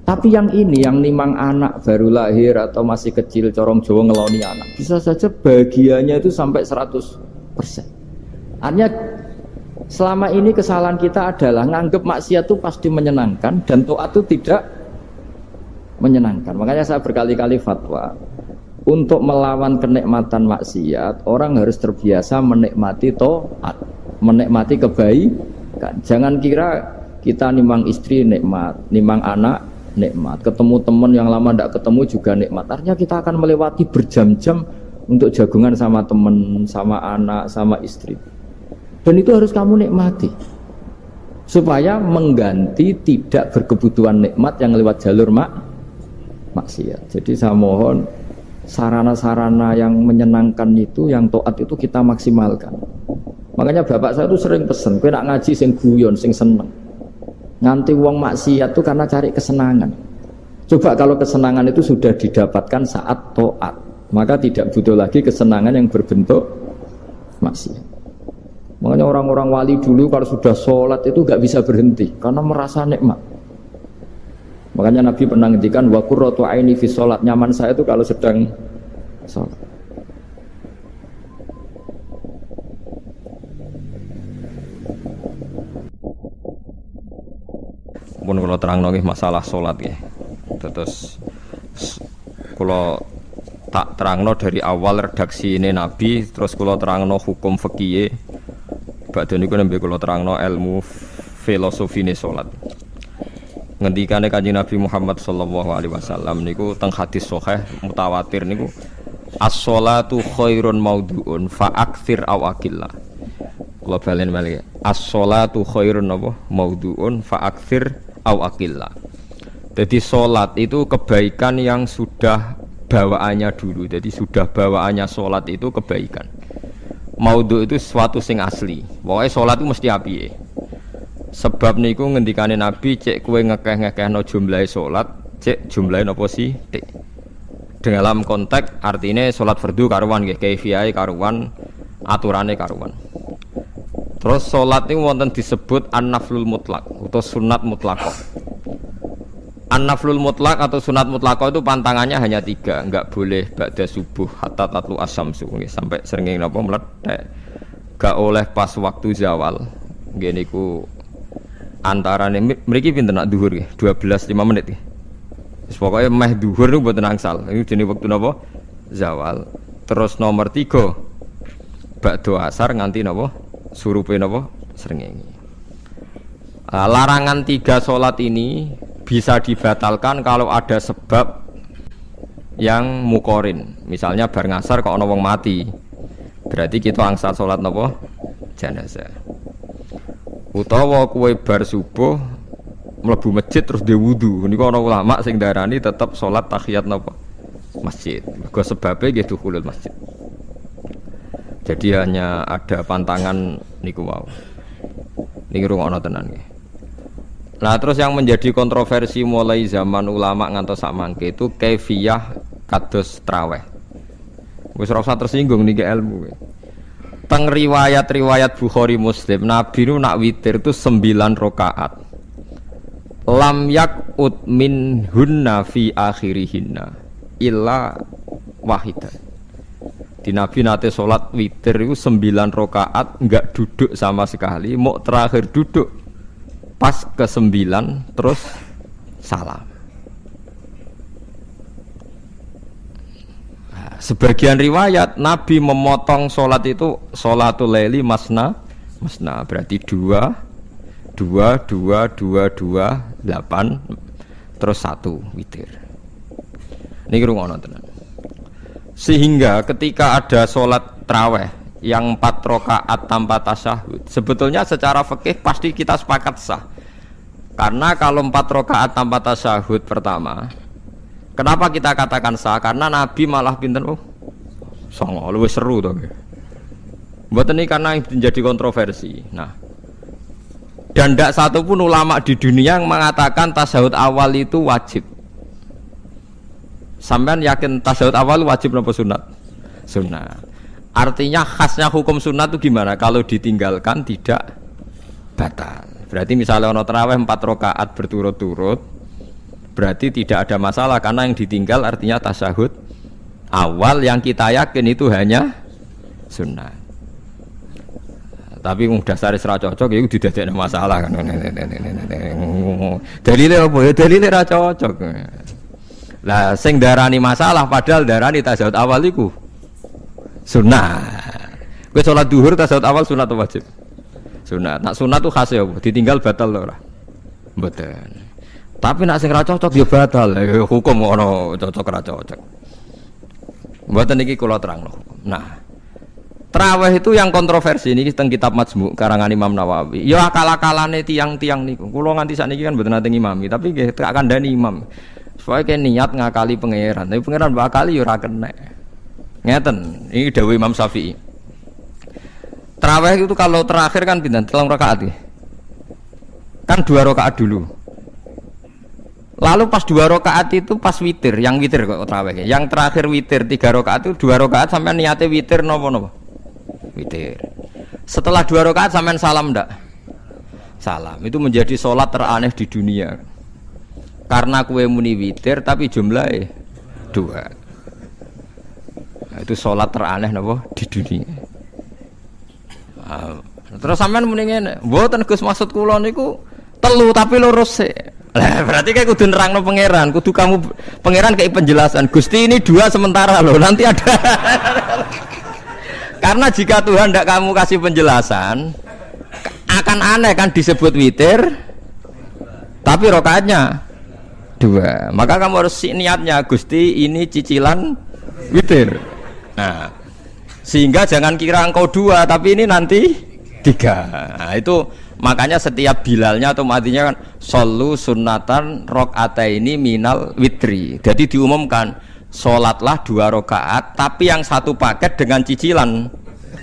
Speaker 1: Tapi yang ini, yang nimang anak baru lahir atau masih kecil, corong Jawa ngeloni anak, bisa saja bahagianya itu sampai 100%. Artinya selama ini kesalahan kita adalah nganggep maksiat itu pasti menyenangkan dan taat itu tidak menyenangkan. Makanya saya berkali-kali fatwa, untuk melawan kenikmatan maksiat, orang harus terbiasa menikmati taat, menikmati kebaikan. Jangan kira kita nimang istri nikmat, nimang anak nikmat, ketemu teman yang lama tidak ketemu juga nikmat. Artinya kita akan melewati berjam-jam untuk jagungan sama teman, sama anak, sama istri. Dan itu harus kamu nikmati supaya mengganti tidak berkebutuhan nikmat yang lewat jalur maksiat. Jadi saya mohon sarana-sarana yang menyenangkan itu, yang taat itu kita maksimalkan. Makanya bapak saya itu sering pesen, kowe nak ngaji sing guyon, sing seneng. Nganti wong maksiat itu karena cari kesenangan. Coba kalau kesenangan itu sudah didapatkan saat taat, maka tidak butuh lagi kesenangan yang berbentuk maksiat. Makanya orang-orang wali dulu kalau sudah sholat itu gak bisa berhenti karena merasa nikmat. Makanya Nabi pernah ngendikan wa qurratu aini fi sholat, nyaman saya itu kalau sedang sholat.
Speaker 2: Pun kalau terang nongih masalah sholat ya, terus kalau tak terangno dari awal redaksi ini Nabi, terus kalau terangno hukum fikih, badan itu nembe kalau terangno ilmu filosofi ini sholat. Ngendikane Kanjeng Nabi Muhammad sallallahu alaihi wasallam niku teng hadis sahih mutawatir niku as-sholatu khairun maudhu'un fa aktsir aw aqillah. Kula balen malih. As-sholatu khairun apa? Maudhu'un fa aktsir aw aqillah. Jadi sholat itu kebaikan yang sudah bawaannya dulu. Jadi sudah bawaannya sholat itu kebaikan. Maudhu itu sesuatu sing asli. Pokoknya sholat itu mesti apike. Sebab niku ngendikane Nabi cek kowe ngekeh-ngekehno jumlahe sholat, cek jumlahe napa sih? Dalam konteks artinya sholat fardu karuan nggih, kaifiyahe karuan, aturane karuan. Terus sholat ini wonten disebut an-naflul mutlak atau sunat mutlaqah. An-naflul mutlak atau sunat mutlaqah itu pantangannya hanya 3, enggak boleh ba'da subuh hatta tatlu asyamsu sampai srengenge napa meletek. Enggak oleh pas waktu zawal. Nggih niku antarane mriki pinten nak zuhur nggih? 12:05 menit nggih. Wis pokoke meh zuhur niku mboten angsal. Ini jenenge wektu napa? Zawal. Terus nomor 3 ba'da asar nganti napa? Surupe napa srengenge. Nah, larangan 3 sholat ini bisa dibatalkan kalau ada sebab yang mukorin. Misalnya bar ngasar kok ana wong mati. Berarti kita angsal sholat napa? Jenazah. Utawa kowe bar subuh mlebu masjid terus dia wudu. Niku ana ulama sing darani tetep sholat tahiyat napa? Masjid. Mergo sebabe nggih dukhulul masjid. Jadi hanya ada pantangan niku wau. Niki rungokno tenan nggih. Nah terus yang menjadi kontroversi mulai zaman ulama ngantos sakmangke itu kaifiyah kados traweh. Wis ora usah tersinggung niki ilmu. Teng riwayat-riwayat Bukhari Muslim Nabi nu nak witir itu 9 rakaat. Lam yakut min hunna fi akhirihinna illa wahidah. Di Nabi nate sholat witir itu 9 rakaat enggak duduk sama sekali, mau terakhir duduk pas ke-9 terus salam. Nah, sebagian riwayat Nabi memotong sholat itu sholatul laili masna berarti 2 8 terus 1 witir. Ini ngrungokno tenan. Sehingga ketika ada sholat traweh yang 4 rakaat tanpa tasyahud, sebetulnya secara fikih pasti kita sepakat sah. Karena kalau 4 rakaat tanpa tasyahud pertama, kenapa kita katakan sah? Karena Nabi malah pinten songo, luwih seru to. Mboten ini karena menjadi kontroversi. Nah, dan tidak satu pun ulama di dunia yang mengatakan tasyahud awal itu wajib. Sampean yakin tasyahud awal wajib napa sunat? Sunat. Artinya khasnya hukum sunat itu gimana? Kalau ditinggalkan tidak batal. Berarti misalnya ono tarawih 4 rakaat berturut-turut, berarti tidak ada masalah karena yang ditinggal artinya tasyahud awal yang kita yakin itu hanya sunat. Tapi dasar ra cocok itu didadekno masalah kan. Dalile apa ya? Dalile ra cocok. Lah sing darani masalah padahal darani tasyahud awal iku sunat. Kowe salat zuhur tasyahud awal sunat atau wajib? Sunat. Nak sunat tuh khas ya, ditinggal batal lho ora? Mboten. Tapi nak sing ra cocok ya batal. Hukum ono cocok ra cocok. Mboten iki kula terangno. Nah, traweh itu yang kontroversi ini teng kitab Majmu' karangan Imam Nawawi. Ya akal-akalane tiang-tiang niku. Kula nganti sakniki kan mboten nate ngimami, tapi nggih tak kandhani imam. Supaya ke niat ngakali pangeran. Tapi pangeran bakali ya ora kena. Ngeten, ini dawuh Imam Syafi'i. Tarawih itu kalau terakhir kan pinten? 3 rakaat ya. Kan 2 rakaat dulu. Lalu pas 2 rakaat itu pas witir, yang witir kok tarawih. Yang terakhir witir 3 rakaat itu 2 rakaat sampai niate witir napa-napa? Witir. Setelah 2 rakaat sampean salam ndak? Salam. Itu menjadi sholat teraneh di dunia. Karena kue muni witir tapi jumlahnya 2. Nah, itu sholat teraneh napa di dunia. Terus sampean muni ngene, mboten Gus maksud kula niku 3 tapi lurus sik. Lah berarti kayak kudu nerangno pangeran, kudu kamu pangeran kayak penjelasan. Gusti ini 2 sementara loh, nanti ada. Karena jika Tuhan tidak kamu kasih penjelasan, akan aneh kan disebut witir, tapi rokaatnya 2. Maka kamu harus niatnya Gusti ini cicilan witir. Nah, sehingga jangan kira engkau 2 tapi ini nanti 3. Nah, itu makanya setiap bilalnya atau matinya kan solu sunnatan rakaataini minal witri. Jadi diumumkan sholatlah 2 rakaat tapi yang 1 paket dengan cicilan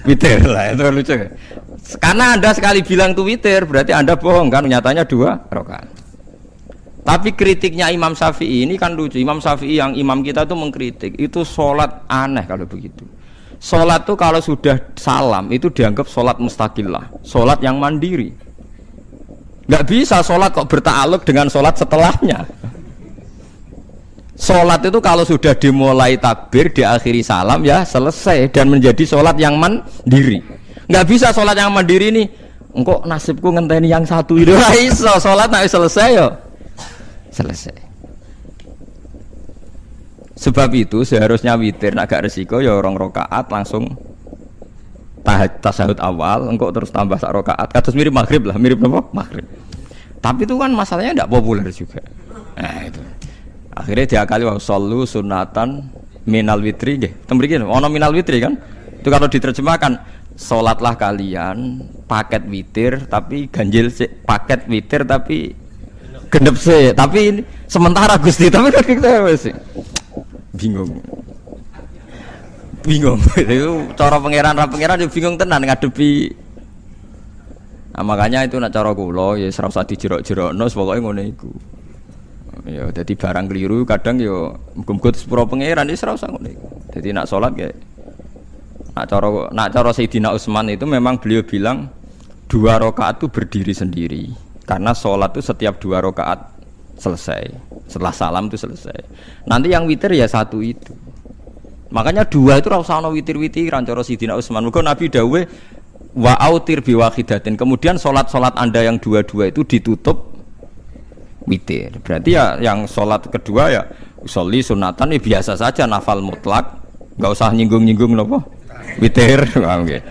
Speaker 2: witir. Lah itu lucu. Karena Anda sekali bilang itu witir berarti Anda bohong kan, nyatanya 2 rakaat. Tapi kritiknya Imam Syafi'i ini kan lucu. Imam Syafi'i yang imam kita itu mengkritik itu sholat aneh kalau begitu. Sholat itu kalau sudah salam itu dianggap sholat mustaqillah, sholat yang mandiri. Nggak bisa sholat kok berta'aluk dengan sholat setelahnya. Sholat itu kalau sudah dimulai takbir, diakhiri salam ya selesai dan menjadi sholat yang mandiri. Nggak bisa sholat yang mandiri ini. Engkau nasibku ngenteni yang 1 itu iso sholat nggak selesai yo. Selesai. Sebab itu seharusnya witir agak resiko ya 2 rakaat langsung tasyahud awal, engkau terus tambah 1 rakaat. Kados mirip maghrib lah, mirip apa? Maghrib. Tapi itu kan masalahnya tidak populer juga. Nah itu. Akhirnya diakali wa shollu sunatan minal witri nggih. Tembriki ono minal witri kan? Itu kalau diterjemahkan salatlah kalian paket witir tapi ganjil sih, paket witir tapi gendep sih. Tapi sementara Gusti tapi kan kita wis bingung. Itu cara pangeran yo bingung tenan ngadepi. Nah, makanya itu nak cara kula ya ora usah dijerok-jerokno pokoke ngene iku. Ya dadi barang keliru kadang yo muga-muga sepuro pangeran wis ora usah ngene iku. Dadi nak salat kayak nak cara Sayyidina Utsman itu memang beliau bilang 2 rakaat itu berdiri sendiri. Karena salat itu setiap 2 rakaat selesai. Setelah salam itu selesai. Nanti yang witir ya 1 itu. Makanya 2 itu ora usah ana witir-witiran cara Sayyidina Utsman. Muga Nabi dawuh wa autir biwahidatin. Kemudian salat-salat Anda yang 2 itu ditutup witir. Berarti ya yang salat kedua ya sholli sunatan ya biasa saja nafal mutlak, enggak usah nyinggung-nyinggung napa witir. Nggih.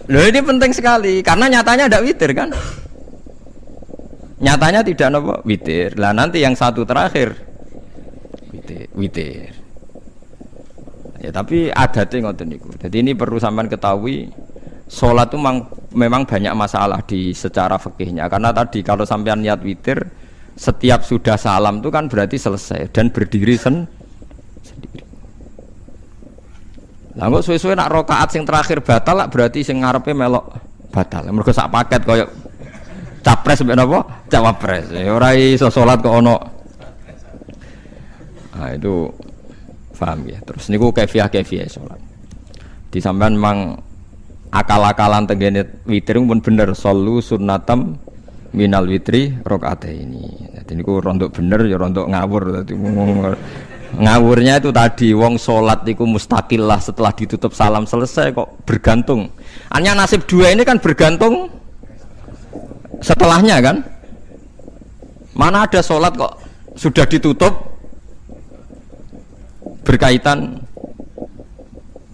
Speaker 2: Loh ini penting sekali karena nyatanya ada witir kan? Nyatanya tidak napa witir. Lah nanti yang 1 terakhir witir. Ya tapi adatnya ngoten niku. Jadi ini perlu sampean ketahui. Sholat itu memang banyak masalah di secara fikihnya karena tadi kalau sampean niat witir setiap sudah salam itu kan berarti selesai dan berdiri sendiri. Lah kok suwe-suwe nak rakaat sing terakhir batal lah berarti sing ngarepe melok batal. Mergo sak paket koyo capres mbek napa? Cawapres. Ora iso salat kok ono. Nah itu paham ya. Terus niku kaifiah salat. Di sampean memang akal-akalan tenggene witir pun bener shollu sunnatam minal witri rakaataini. Dadi niku rondok bener ya rondok ngawur dadi ngawurnya itu tadi wong salat iku mustaqillah setelah ditutup salam selesai kok bergantung. Hanya nasib 2 ini kan bergantung setelahnya kan. Mana ada salat kok sudah ditutup berkaitan.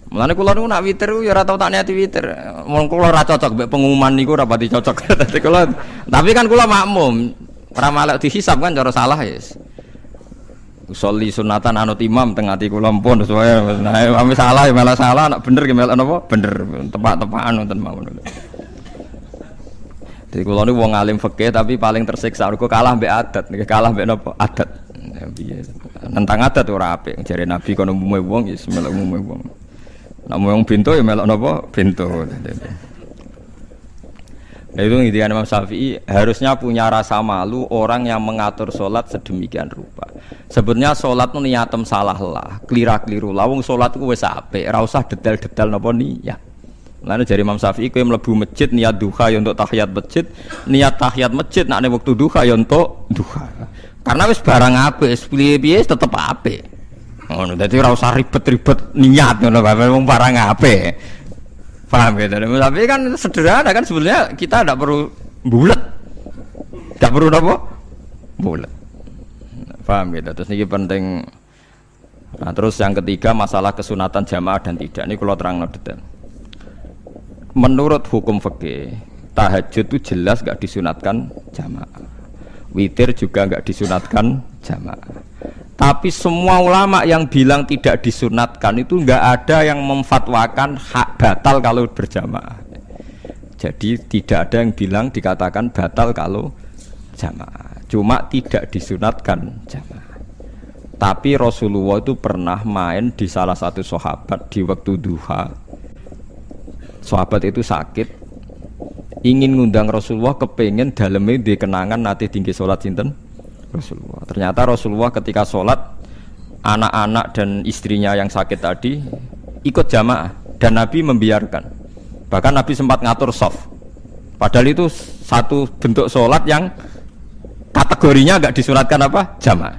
Speaker 2: Mulane kula niku nak witir ya ora tau tak niati witir. Mun kula ora cocok mbek pengumuman niku ora pati cocok. Dadi kula tapi kan kula makmum. Ora malek dihisab kan cara salah ya. Sholli sunatan anut imam teng ati kula mpun sesuai. Nah, ame salah ya malah salah, nak bener ya malah napa? Bener. Tepak-tepakan wonten mawon. Dadi kula niku wong alim fikih tapi paling tersiksa mergo kalah mbek adat. Kalah mbek napa? Adat. Piye? Nentang adat ora apik. Jare Nabi kono umume wong ya melok umume wong. Namun yang pintu ya melok napa pintu. Nah itu intinya Imam Syafi'i harusnya punya rasa malu orang yang mengatur sholat sedemikian rupa. Sebenarnya sholat itu niatem salah lah, kelira-keliru. Lawung sholat itu wis apik, ora usah detail-detail napa niat. Lalu dari Imam Syafi'i kowe mlebu masjid niat duha ya untuk tahiyat masjid, niat tahiyat masjid nek waktu duha ya untuk duha. Karena wis barang apik, wis piye-piye tetep apik. Ngono dadi ora usah ribet-ribet niat ngono wong barang apik. Paham ya? Tapi kan sederhana kan sebenarnya kita tidak perlu bulat. Tidak perlu apa? Bulat. Paham ya? Terus ini penting. Nah, terus yang ketiga masalah kesunatan jamaah dan tidak. Ini kalau terang detail. Menurut hukum fikih, tahajud itu jelas enggak disunatkan jamaah. Witir juga enggak disunatkan jamaah. Tapi semua ulama yang bilang tidak disunatkan itu enggak ada yang memfatwakan hak batal kalau berjamaah. Jadi tidak ada yang bilang dikatakan batal kalau jamaah. Cuma tidak disunatkan jamaah. Tapi Rasulullah itu pernah main di salah satu sahabat di waktu duha. Sahabat itu sakit, ingin ngundang Rasulullah, kepengen dalamnya di kenangan nanti tinggi sholat sinten Rasulullah. Ternyata Rasulullah ketika sholat anak-anak dan istrinya yang sakit tadi ikut jamaah dan Nabi membiarkan. Bahkan Nabi sempat ngatur shaf. Padahal itu satu bentuk sholat yang kategorinya enggak disunatkan apa? Jamaah.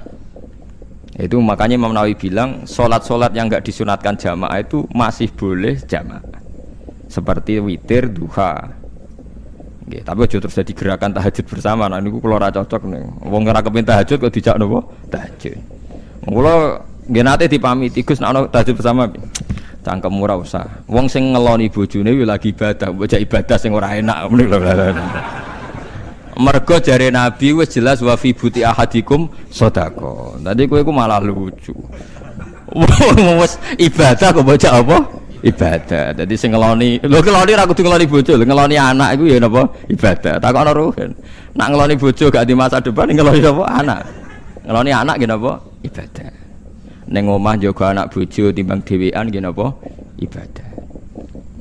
Speaker 2: Itu makanya Imam Nawawi bilang sholat-sholat yang enggak disunatkan jamaah itu masih boleh jamaah. Seperti witir, duha. Nggih, tapi aja terus jadi gerakan tahajud bersama. Nah niku kula ora cocok nih. Wong ora kepengin tahajud kok dijak napa? Tahajud. Kula nggih nate dipamiti Gus nek ana tahajud bersama. Cangkem ora usah. Wong sing ngeloni bojone lagi ibadah, bocah ibadah sing ora enak. Mergo jare Nabi wis jelas wa fi buti ahadikum sedekah. Tadi kowe iku malah lucu. Wes ibadah kok bocah apa? Ibadah. Dadi sing ngeloni, lho ngeloni ra kudu ngeloni bojo, ngeloni anak iku ya napa? Ibadah. Takokno ruhen. Nak ngeloni bojo gak di masa depan ngeloni apa? Anak. Ngeloni anak nggih napa? Ibadah. Ning omah jaga anak bojo timbang dhewean nggih napa? Ibadah.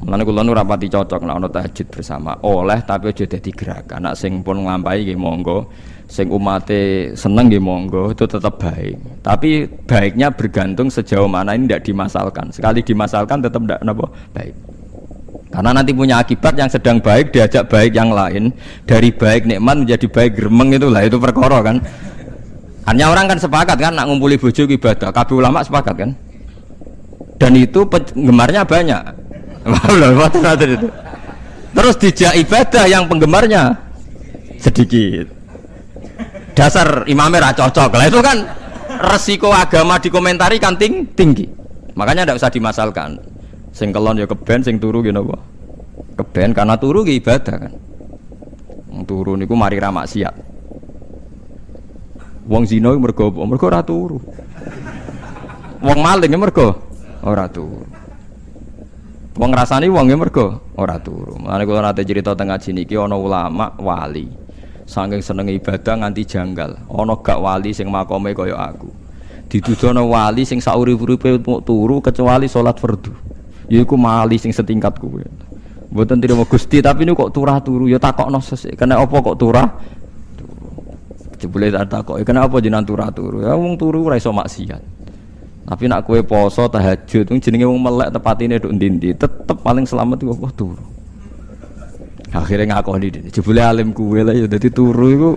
Speaker 2: Mulane kula nu rapati cocok nek ana tahajud bersama. Oleh tapi aja dadi gerakan. Nek sing pun nglampahi nggih monggo. Sing umate seneng nggih monggo, itu tetap baik. Tapi baiknya bergantung sejauh mana ini tidak dimasalkan. Sekali dimasalkan tetap tidak napa baik. Karena nanti punya akibat yang sedang baik diajak baik yang lain, dari baik nikmat menjadi baik gremeng itulah itu perkara kan. Hanya orang kan sepakat kan nak ngumpuli bojo ibadah. Kabeh ulama sepakat kan. Dan itu penggemarnya banyak. Terus dijak ibadah yang penggemarnya sedikit. Dasar imamnya ra cocok lah itu kan resiko agama dikomentari kan tinggi. Makanya tidak usah dimasalkan. Sing kelon ya keben, sing turu ya napa? Keben karena turu ki ibadah kan. Wong turu niku mari ra maksiat. Wong zina mergo apa? Mergo ora turu. Wong maling ya mergo ora turu. Wong ngrasani wong ya mergo ora turu. Mulane kula nate cerita teng ngaji niki ana ulama wali. Saking seneng ibadah nganti janggal. Ana gak wali sing makome kaya aku. Didudono wali sing saurip-uripe turu kecuali salat fardu. Yaiku wali sing setingkat kowe. Mboten trimo Gusti tapi niku kok turah turu ya takokno sesuk. Kena apa kok turah? Jebule tak takoki, kena apa jenengan turah turu? Ya wong turu ora iso maksiat. Tapi nak kowe poso tahajud jenenge wong melek tepatine nduk ndi-ndi, tetep paling selamat iku apa turu. Akhirnya ngakoni dene. Jebule alim kuwe lah ya dadi turu iku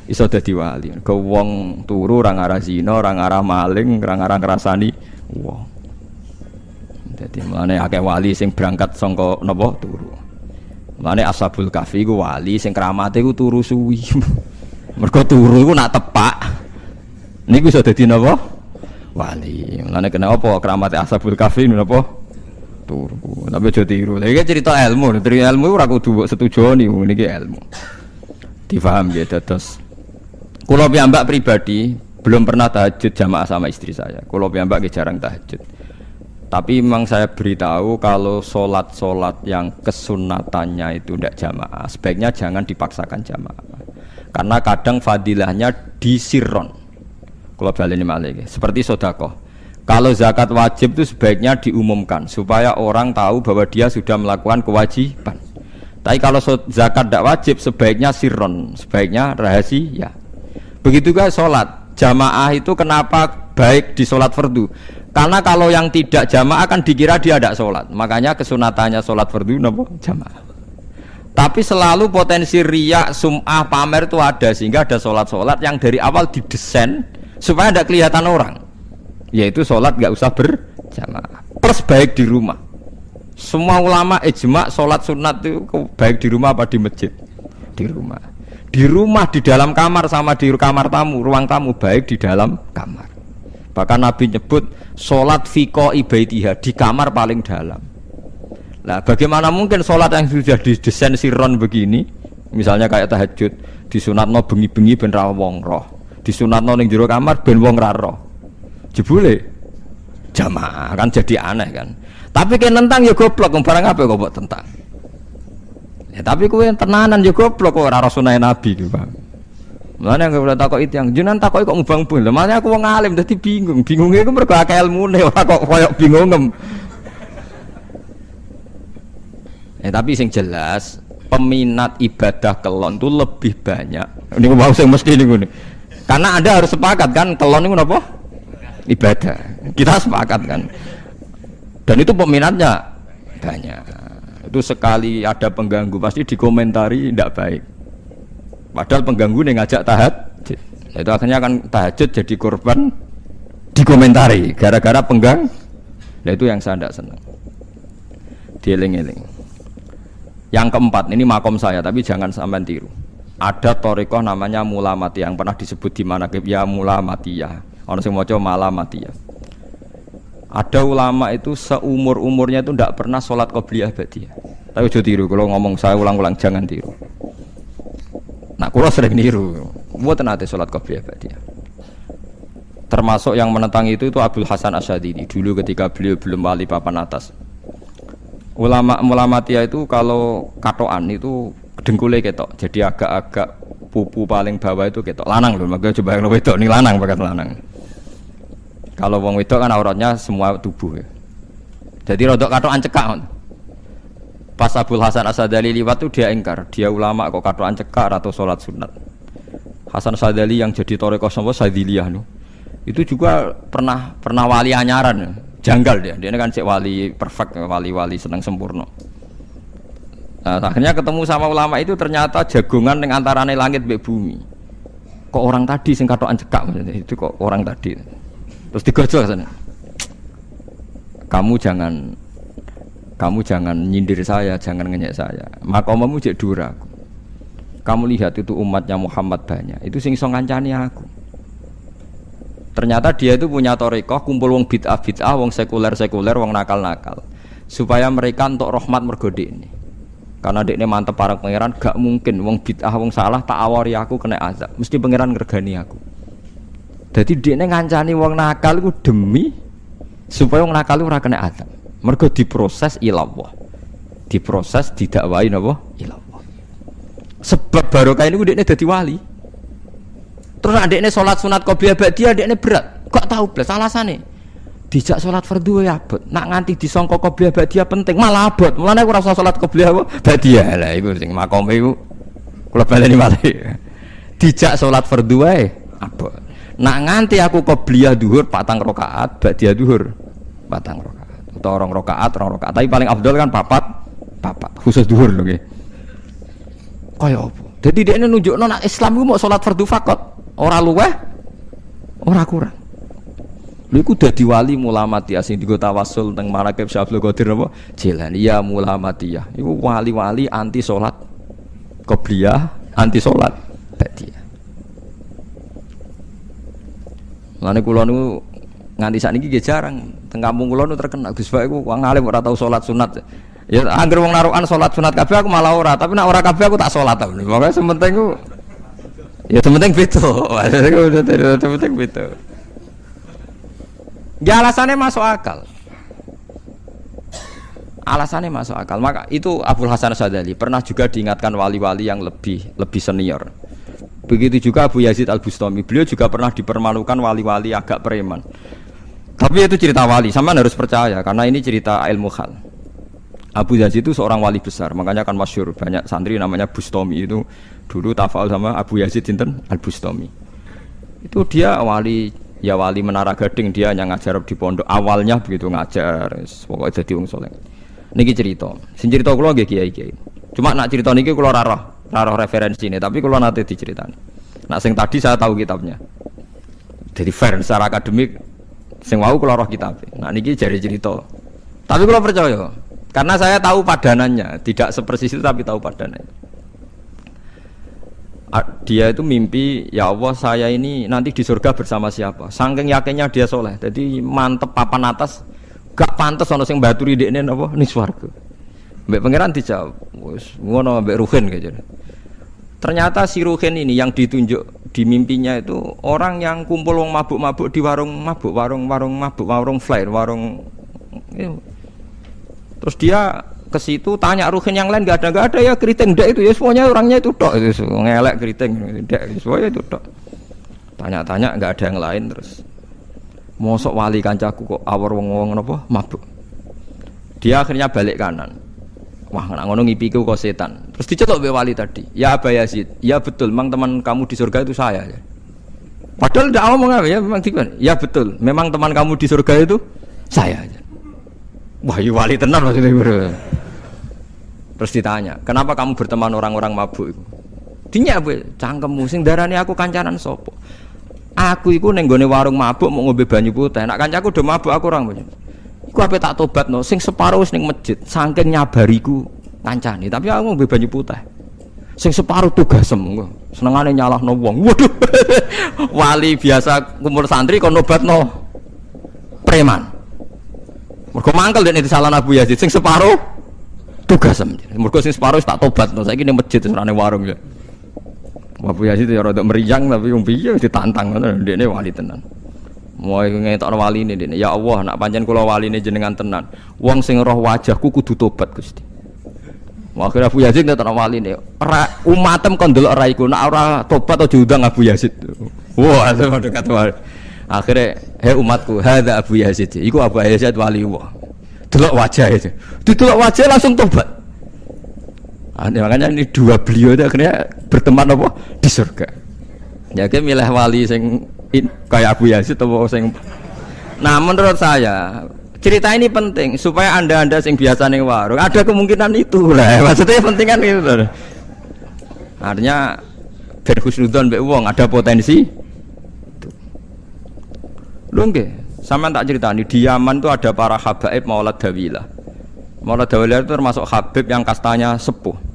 Speaker 2: iso dadi wali. Ke wong turu ora ngarah zina, ora ngarah maling, ora ngarah ngrasani wong. Dadi mane akeh wali sing berangkat saka napa turu. Mane Ashabul Kahfi ku wali sing kramate ku turu suwi. Mergo turu iku nak tepak. Niku iso dadi napa? Wali. Mane kena apa kramate Ashabul Kahfi napa? Turu, tapi aja tiru. Iki cerita ilmu, cerita ilmu ora kudu mbok setujoni niki ilmu. Difaham ya terus. Kula piyambak pribadi belum pernah tahajud jamaah sama istri saya. Kula piyambak jarang tahajud. Tapi memang saya beritahu kalau sholat yang kesunatannya itu tidak jamaah, sebaiknya jangan dipaksakan jamaah. Karena kadang fadilahnya disirron. Kula baleni malih seperti sedekah. Kalau zakat wajib itu sebaiknya diumumkan supaya orang tahu bahwa dia sudah melakukan kewajiban. Tapi kalau zakat tidak wajib sebaiknya sirron, sebaiknya rahasia. Begitu juga sholat jamaah itu kenapa baik di sholat fardu? Karena kalau yang tidak jamaah kan dikira dia tidak sholat. Makanya kesunatannya sholat fardu napa jamaah. Tapi selalu potensi riya, sum'ah, pamer itu ada sehingga ada sholat yang dari awal didesain supaya tidak kelihatan orang. Yaitu sholat gak usah berjamaah plus baik di rumah. Semua ulama ijma sholat sunat itu baik di rumah apa di masjid? Di rumah. Di rumah, di dalam kamar sama di kamar tamu, ruang tamu baik di dalam kamar. Bahkan Nabi nyebut sholat fiko ibaitiha di kamar paling dalam. Nah bagaimana mungkin sholat yang sudah didesain sirron begini, misalnya kayak tahajud disunatno bengi-bengi ben ra wong roh, disunatno ning jero kamar ben wong ra roh. Jebule jamaah kan jadi aneh kan. Tapi kan tentang ya goblok barang apa kok mbok tentang. Ya tapi kowe tenanan ya goblok kok ora sunah Nabi iki, Bang. Mulane nek ora takok itu yang jenengan takoki kok ngubang-ubang. Lah makane aku wong alim dadi bingung. Bingunge iku mergo akeh ilmune ora kok koyo bingungem. Tapi sing jelas peminat ibadah kelon itu lebih banyak. Niku mau sing mesti niku. Karena Anda harus sepakat kan kelon niku napa? Ibadah. Kita sepakat kan. Dan itu peminatnya banyak. Itu sekali ada pengganggu pasti dikomentari tidak baik. Padahal pengganggu nih ngajak tahajud. Itu akhirnya kan tahajud jadi korban dikomentari gara-gara penggang. Nah itu yang saya tidak senang. Dieling-eling. Yang keempat ini makom saya tapi jangan sampai tiru. Ada thariqah namanya Mulamatiyah yang pernah disebut di mana ya Mulamatiyah. Orang sing maca Malamatiyah. Ada ulama itu seumur-umurnya itu tidak pernah sholat qobliyah ba'diyah. Tapi aja tiru, kalau ngomong saya ulang-ulang jangan tiru. Nah, Kulo sering niru. Mboten nate salat qobliyah ba'diyah. Termasuk yang menentang itu Abdul Hasan Asyadili dulu ketika beliau belum wali papan atas. Ulama Muhammadiyah itu kalau katoan itu dengkulnya ketok, jadi agak-agak pupu paling bawah itu ketok. Lanang loh, makanya coba yang wedok nih lanang bakat lanang. Kalau wong wedok kan auratnya semua tubuh ya. Jadi rodok katoan cekak. Pas Abdul Hasan Asyadili liwat tuh dia ingkar, dia ulama kok katoan cekak atau sholat sunat. Hasan Asyadili yang jadi toreko sama Sadiliyah nih. Itu juga pernah wali anyaran. Janggal dia kan cek wali perfect, wali senang sempurna. Nah, akhirnya ketemu sama ulama itu ternyata jagungan dengan antarane langit mbek bumi. Kok orang tadi sing katokan cekak maksudnya itu kok orang tadi. Terus digojol sana. Kamu jangan nyindir saya, jangan ngenyek saya. Makomamu cek dura aku. Kamu lihat itu umatnya Muhammad banyak. Itu sing iso ngancani aku. Ternyata dia itu punya thariqah kumpul wong bid'ah, wong sekuler, wong nakal. Supaya mereka untuk rahmat mergo ini. Karena dekne mantep para pangeran, gak mungkin wong bid'ah, wong salah tak awari aku kena azab. Mesti pangeran ngergani aku. Jadi dekne ngancani wong nakal iku demi supaya wong nakal ora kena azab. Mergo diproses ilallah. Diproses didakwahi napa? Ilallah. Sebab barokah ini dekne dadi wali. Terus adekne salat sunat qobliyah ba'diyah adekne berat. Kok tahu blas alasane? Dijak salat fardhu ya abot. Nak nganti disangka qobliyah ba'diyah penting malah abot. Mulane aku ora usah salat qobliyah ba'diyah. Lah iku sing makome iku kula baleni malih. Dijak salat fardhu wae abot. Nak nganti aku qobliyah zuhur 4 rakaat, ba'diyah zuhur 4 rakaat. Utawa 2 rakaat, 2 rakaat. Tapi paling afdal kan papat. Khusus zuhur lho nggih. Kaya apa? Jadi dia nunjukno nak Islam iku mau salat fardhu faqat. Ora luweh, ora kurang. Lha iku dadi wali Muhammadiyah sing digo tawasul teng Marakib Syekh Abdul Qadir apa? Jilani ya Muhammadiyah. Iku wali-wali anti salat qobliyah, anti salat ba'diyah. Lane kula niku nganti sakniki nggih jarang teng kampung kula niku terkenal Gus Bak iku wong alim ora tau salat sunat. Ya anggere wong narukan salat sunat kabeh aku malah ora, tapi nek ora kabeh aku tak salat ta. Pokoke sementing ku ya sementing beto. Sementing beto. Ya alasannya masuk akal. Alasannya masuk akal. Maka itu Abdul Hasan Asyadili pernah juga diingatkan wali-wali yang lebih senior. Begitu juga Abu Yazid Al-Bustami. Beliau juga pernah dipermalukan wali-wali agak preman. Tapi itu cerita wali, sampean harus percaya karena ini cerita ilmu hal. Abu Yazid itu seorang wali besar, makanya kan masyhur banyak santri namanya Bustami itu dulu tafal sama Abu Yazid sinten Al-Bustami. Itu dia wali Menara Gading, dia yang ngajar di pondok awalnya begitu ngajar, pokoknya jadi wong saleh. Niki cerita, sing cerita kula nggih kiai-kiai. Cuma nak cerita niki kula ora roh referensine, tapi kula nate diceritani. Nak sing tadi saya tahu kitabnya. Jadi fair secara akademik sing wau kula roh kitab. Nah niki jari cerita. Tapi kula percaya karena saya tahu padanannya, tidak sepersis itu tapi tahu padanannya. Dia itu mimpi, ya Allah saya ini nanti di surga bersama siapa? Saking yakinnya dia soleh, jadi mantep papan atas, gak pantas ono sing baturi dekne napa ning swarga. Mbek pangeran dijawab, wis ngono mbek Ruhin gitu. Ternyata si Ruhin ini yang ditunjuk di mimpinya itu orang yang kumpul wong mabuk-mabuk di warung flare, terus dia ke situ tanya Ruhin yang lain nggak ada ya keriting ndak itu ya semuanya orangnya itu tok itu ngelek keriting ndak semuanya itu tok. Tanya-tanya nggak ada yang lain terus. Mosok wali kancaku kok awor wong napa mabuk. Dia akhirnya balik kanan. Wah nak ngono ngipiku kok setan. Terus dicetok be wali tadi. Ya Aba Yazid, ya betul memang teman kamu di surga itu saya. Padahal ndak ngomong apa ya memang tiba. Ya betul, memang teman kamu di surga itu saya. Wah, wali tenar maksudnya bro. Terus ditanya, kenapa kamu berteman orang-orang mabuk itu? Dinya apa? Cangkemmu sing darani aku kancanan sopo. Aku iku ning gone warung mabuk mau ngombe banyu putih. Nak kancaku do mabuk aku orang banyu. Iku ape tak tobatno, sing separuh wis ning masjid, saking nyabariku kancane, tapi aku ngombe banyu putih. Sing separuh tugasem, senengane nyalahno wong. Waduh. Wali biasa kumpul santri kon nobatno preman. Mergo mangkel dene disalahno Abu Yazid sing separuh tugasem. Mergo sing separuh tak tobat, saiki ning masjid serane warung ya. Abu Yazid ya rada meriang tapi wong piye ditantang ngono ndekne wali tenan. Mau ngetokno waline ndekne. Ya Allah, nak pancen kula waline jenengan tenan. Wong sing roh wajahku kudu tobat Gusti. Akhirnya Abu Yazid ngetokno waline. Ora umatem kon ndelok ora iku, nak ora tobat aja diundang Abu Yazid. Wah, sama dekat wali. Akhirnya, hei umatku, hadza Abu Yazid. Iku Abu Yazid wali Allah. Delok wajah itu. Didelok wajah langsung tobat. Makanya ini dua beliau itu akhirnya berteman apa di surga. Ya kayak milih wali sing kayak Abu Yazid atau sing. Nah menurut saya cerita ini penting supaya anda sing biasa ning warung ada kemungkinan itu lah. Maksudnya penting kan itu. Artinya ben husnudzon mbek wong ada potensi. Lho nggih, sampean tak ceritani di Yaman tuh ada para habaib Maulad Dawilah. Maulad Dawilah itu termasuk habib yang kastanya sepuh.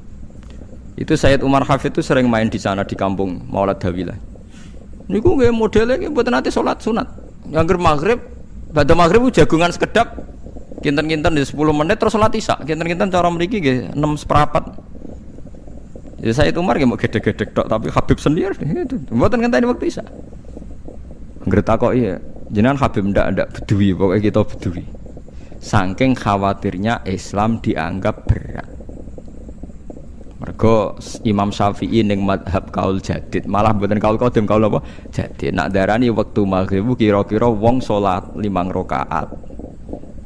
Speaker 2: Itu Sayyid Umar Hafid itu sering main di sana di kampung Maulad Dawilah. Niku nggih modele nggih mboten nate salat sunat. Angger maghrib, badhe maghrib jagungan sekedap kinten-kinten di 10 menit terus salat isya. Kinten-kinten cara mriki nggih 6/4. Ya Sayyid Umar nggih mau gedhe-gedhe tok tapi Habib sendiri itu. Mboten ngenteni waktu isya. Angger takoki ya, jenengan Habib ndak bedui pokoke kita bedui. Saking khawatirnya Islam dianggap berat. Mergo Imam Syafi'i ning madhab kaul jadid, malah mboten kaul qadim kaul apa? Jadid. Nak darani wektu maghrib kira-kira wong salat 5 rakaat.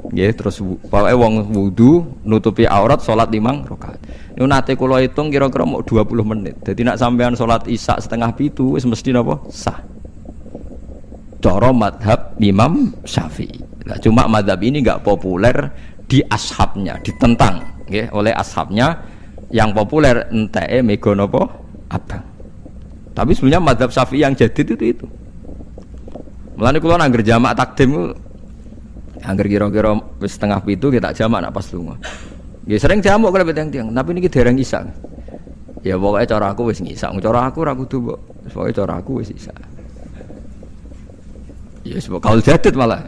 Speaker 2: Nggih, terus pokoke wong wudu nutupi aurat salat 5 rakaat. Niku nate kula hitung kira-kira mau 20 menit. Dadi nak sampean salat isya 6:30 wis mesti napa? Sah. Cara madhab Imam Syafi'i. Nah, cuma madhab ini enggak populer di ashabnya, ditentang nggih oleh ashabnya. Yang populer enteke mega napa abang. Tapi sebenarnya mazhab Syafi'i yang jadid itu. Mulane kula nangger jamak takdim angger kira-kira wis 6:30 kita jamak nak pas lunga. Nggih sering jamak kalau tiang-tiang, tapi niki dereng isa. Ya pokoke cara aku wis ngisa, cara aku ora kudu mbok. Pokoke cara aku wis isa. Ya sebab kaul jadid malah.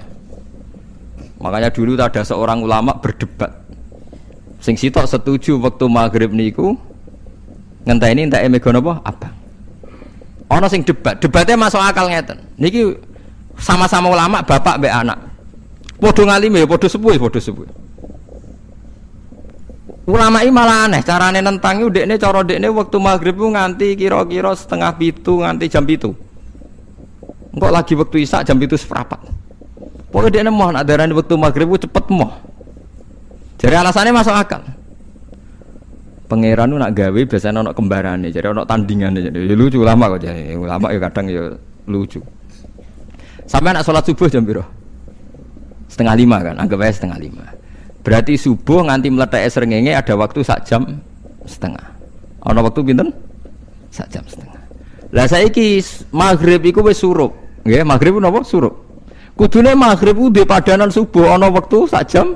Speaker 2: Makanya dulu ada seorang ulama berdebat. Sing sitok setuju waktu maghrib niku ngenteni entek mega napa abang. Ana sing debatnya masuk akal ngeten. Niki sama-sama ulama bapak mbek anak. Padha ngalime padha sepuh. Ulama iki malah aneh carane nentangi ndekne cara ndekne waktu maghrib ku nganti kira-kira 6:30 nganti jam 7. Engko lagi waktu isya jam 7:15. Pokoke ndekne mau nak darani waktu maghrib ku cepet moh. Jadi alasannya masuk akal. Pangeran nak gawe biasanya ono kembarane, jadi ono tandingannya. Jadi lucu ulama kok jadi ulama ya kadang ya lucu. Sampai nak sholat subuh jam piro? 4:30 kan, anggap aja 4:30. Berarti subuh nganti meletak srengenge ada waktu 1,5 jam. Ono waktu pinten? 1,5 jam. Lah saiki maghrib iku wis surup. Nggih, maghrib napa surup. Kudune maghrib ku di padanan subuh ono waktu 1,5 jam.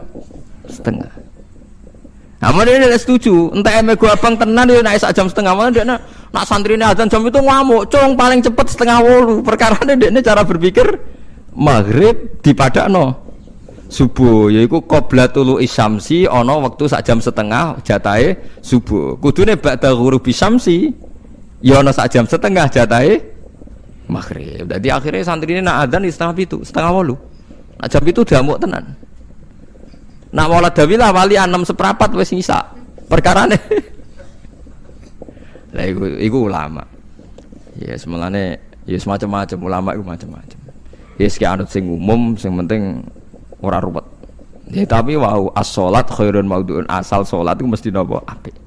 Speaker 2: Amun ini setuju, entah emego abang tenan dia naik 1,5 jam. Mana dia nak santri ini azan jam itu ngamuk, cung paling cepet 7:30. Perkara ini cara berpikir maghrib di padakno subuh, yaitu qoblatul isyamsi ono waktu 1,5 jam jatahe subuh. Kudune ba'da ghurubi syamsi, ya ono 1,5 jam jatahe maghrib. Jadi akhirnya santri ini nak azan di 7:30. Nak jam itu diamuk tenan. Nak Maulad Dawilah wali 6/4 wis ngisa. Perkarane. Lah iku ulama. Ya semelane ya semacam-macam ulama iku macam-macam. Ya sik anut sing umum sing penting ora ruwet. Ya tapi wau as-shalat khairun maudhu'un, asal salat iku mesti napa apik.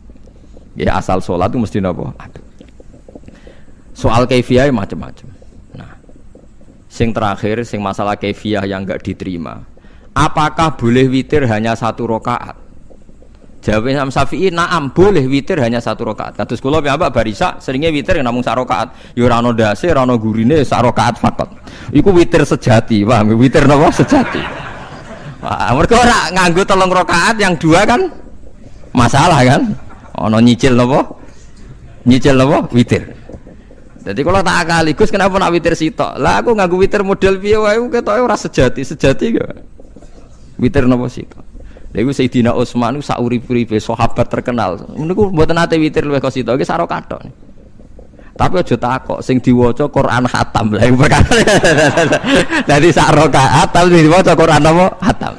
Speaker 2: Ya asal salat iku mesti napa apik. Soal kaifiyah macam-macam. Nah, sing terakhir sing masalah kaifiyah yang enggak diterima. Apakah boleh witir hanya 1 rakaat? Jawab Imam Syafi'i, na'am boleh witir hanya 1 rakaat. Kados kula piyambak barisa seringnya witir namung 1 rakaat. Ya ora ana ndase, ora ana gurine, 1 rakaat fakot. Iku witir sejati, paham? Witir napa sejati. Wah, mergo ora nganggo 3 rakaat yang 2 kan masalah kan? Ana nyicil napa? Nyicil napa? Witir. Jadi kalau tak akali, Gus kenapa nak witir sitok? Lah aku nganggo witir model piye wae ketoke ora sejati gak? Witir napa sitok? Lha iku Sayyidina Utsman sak urip-uripe sahabat terkenal. Niku mboten nate witir luwih kok sitok, iki sarok kathok. Tapi aja takok sing diwaca Quran khatam. Lah iku perkara. Dadi sak rakaat tapi diwaca Quran apa? Khatam.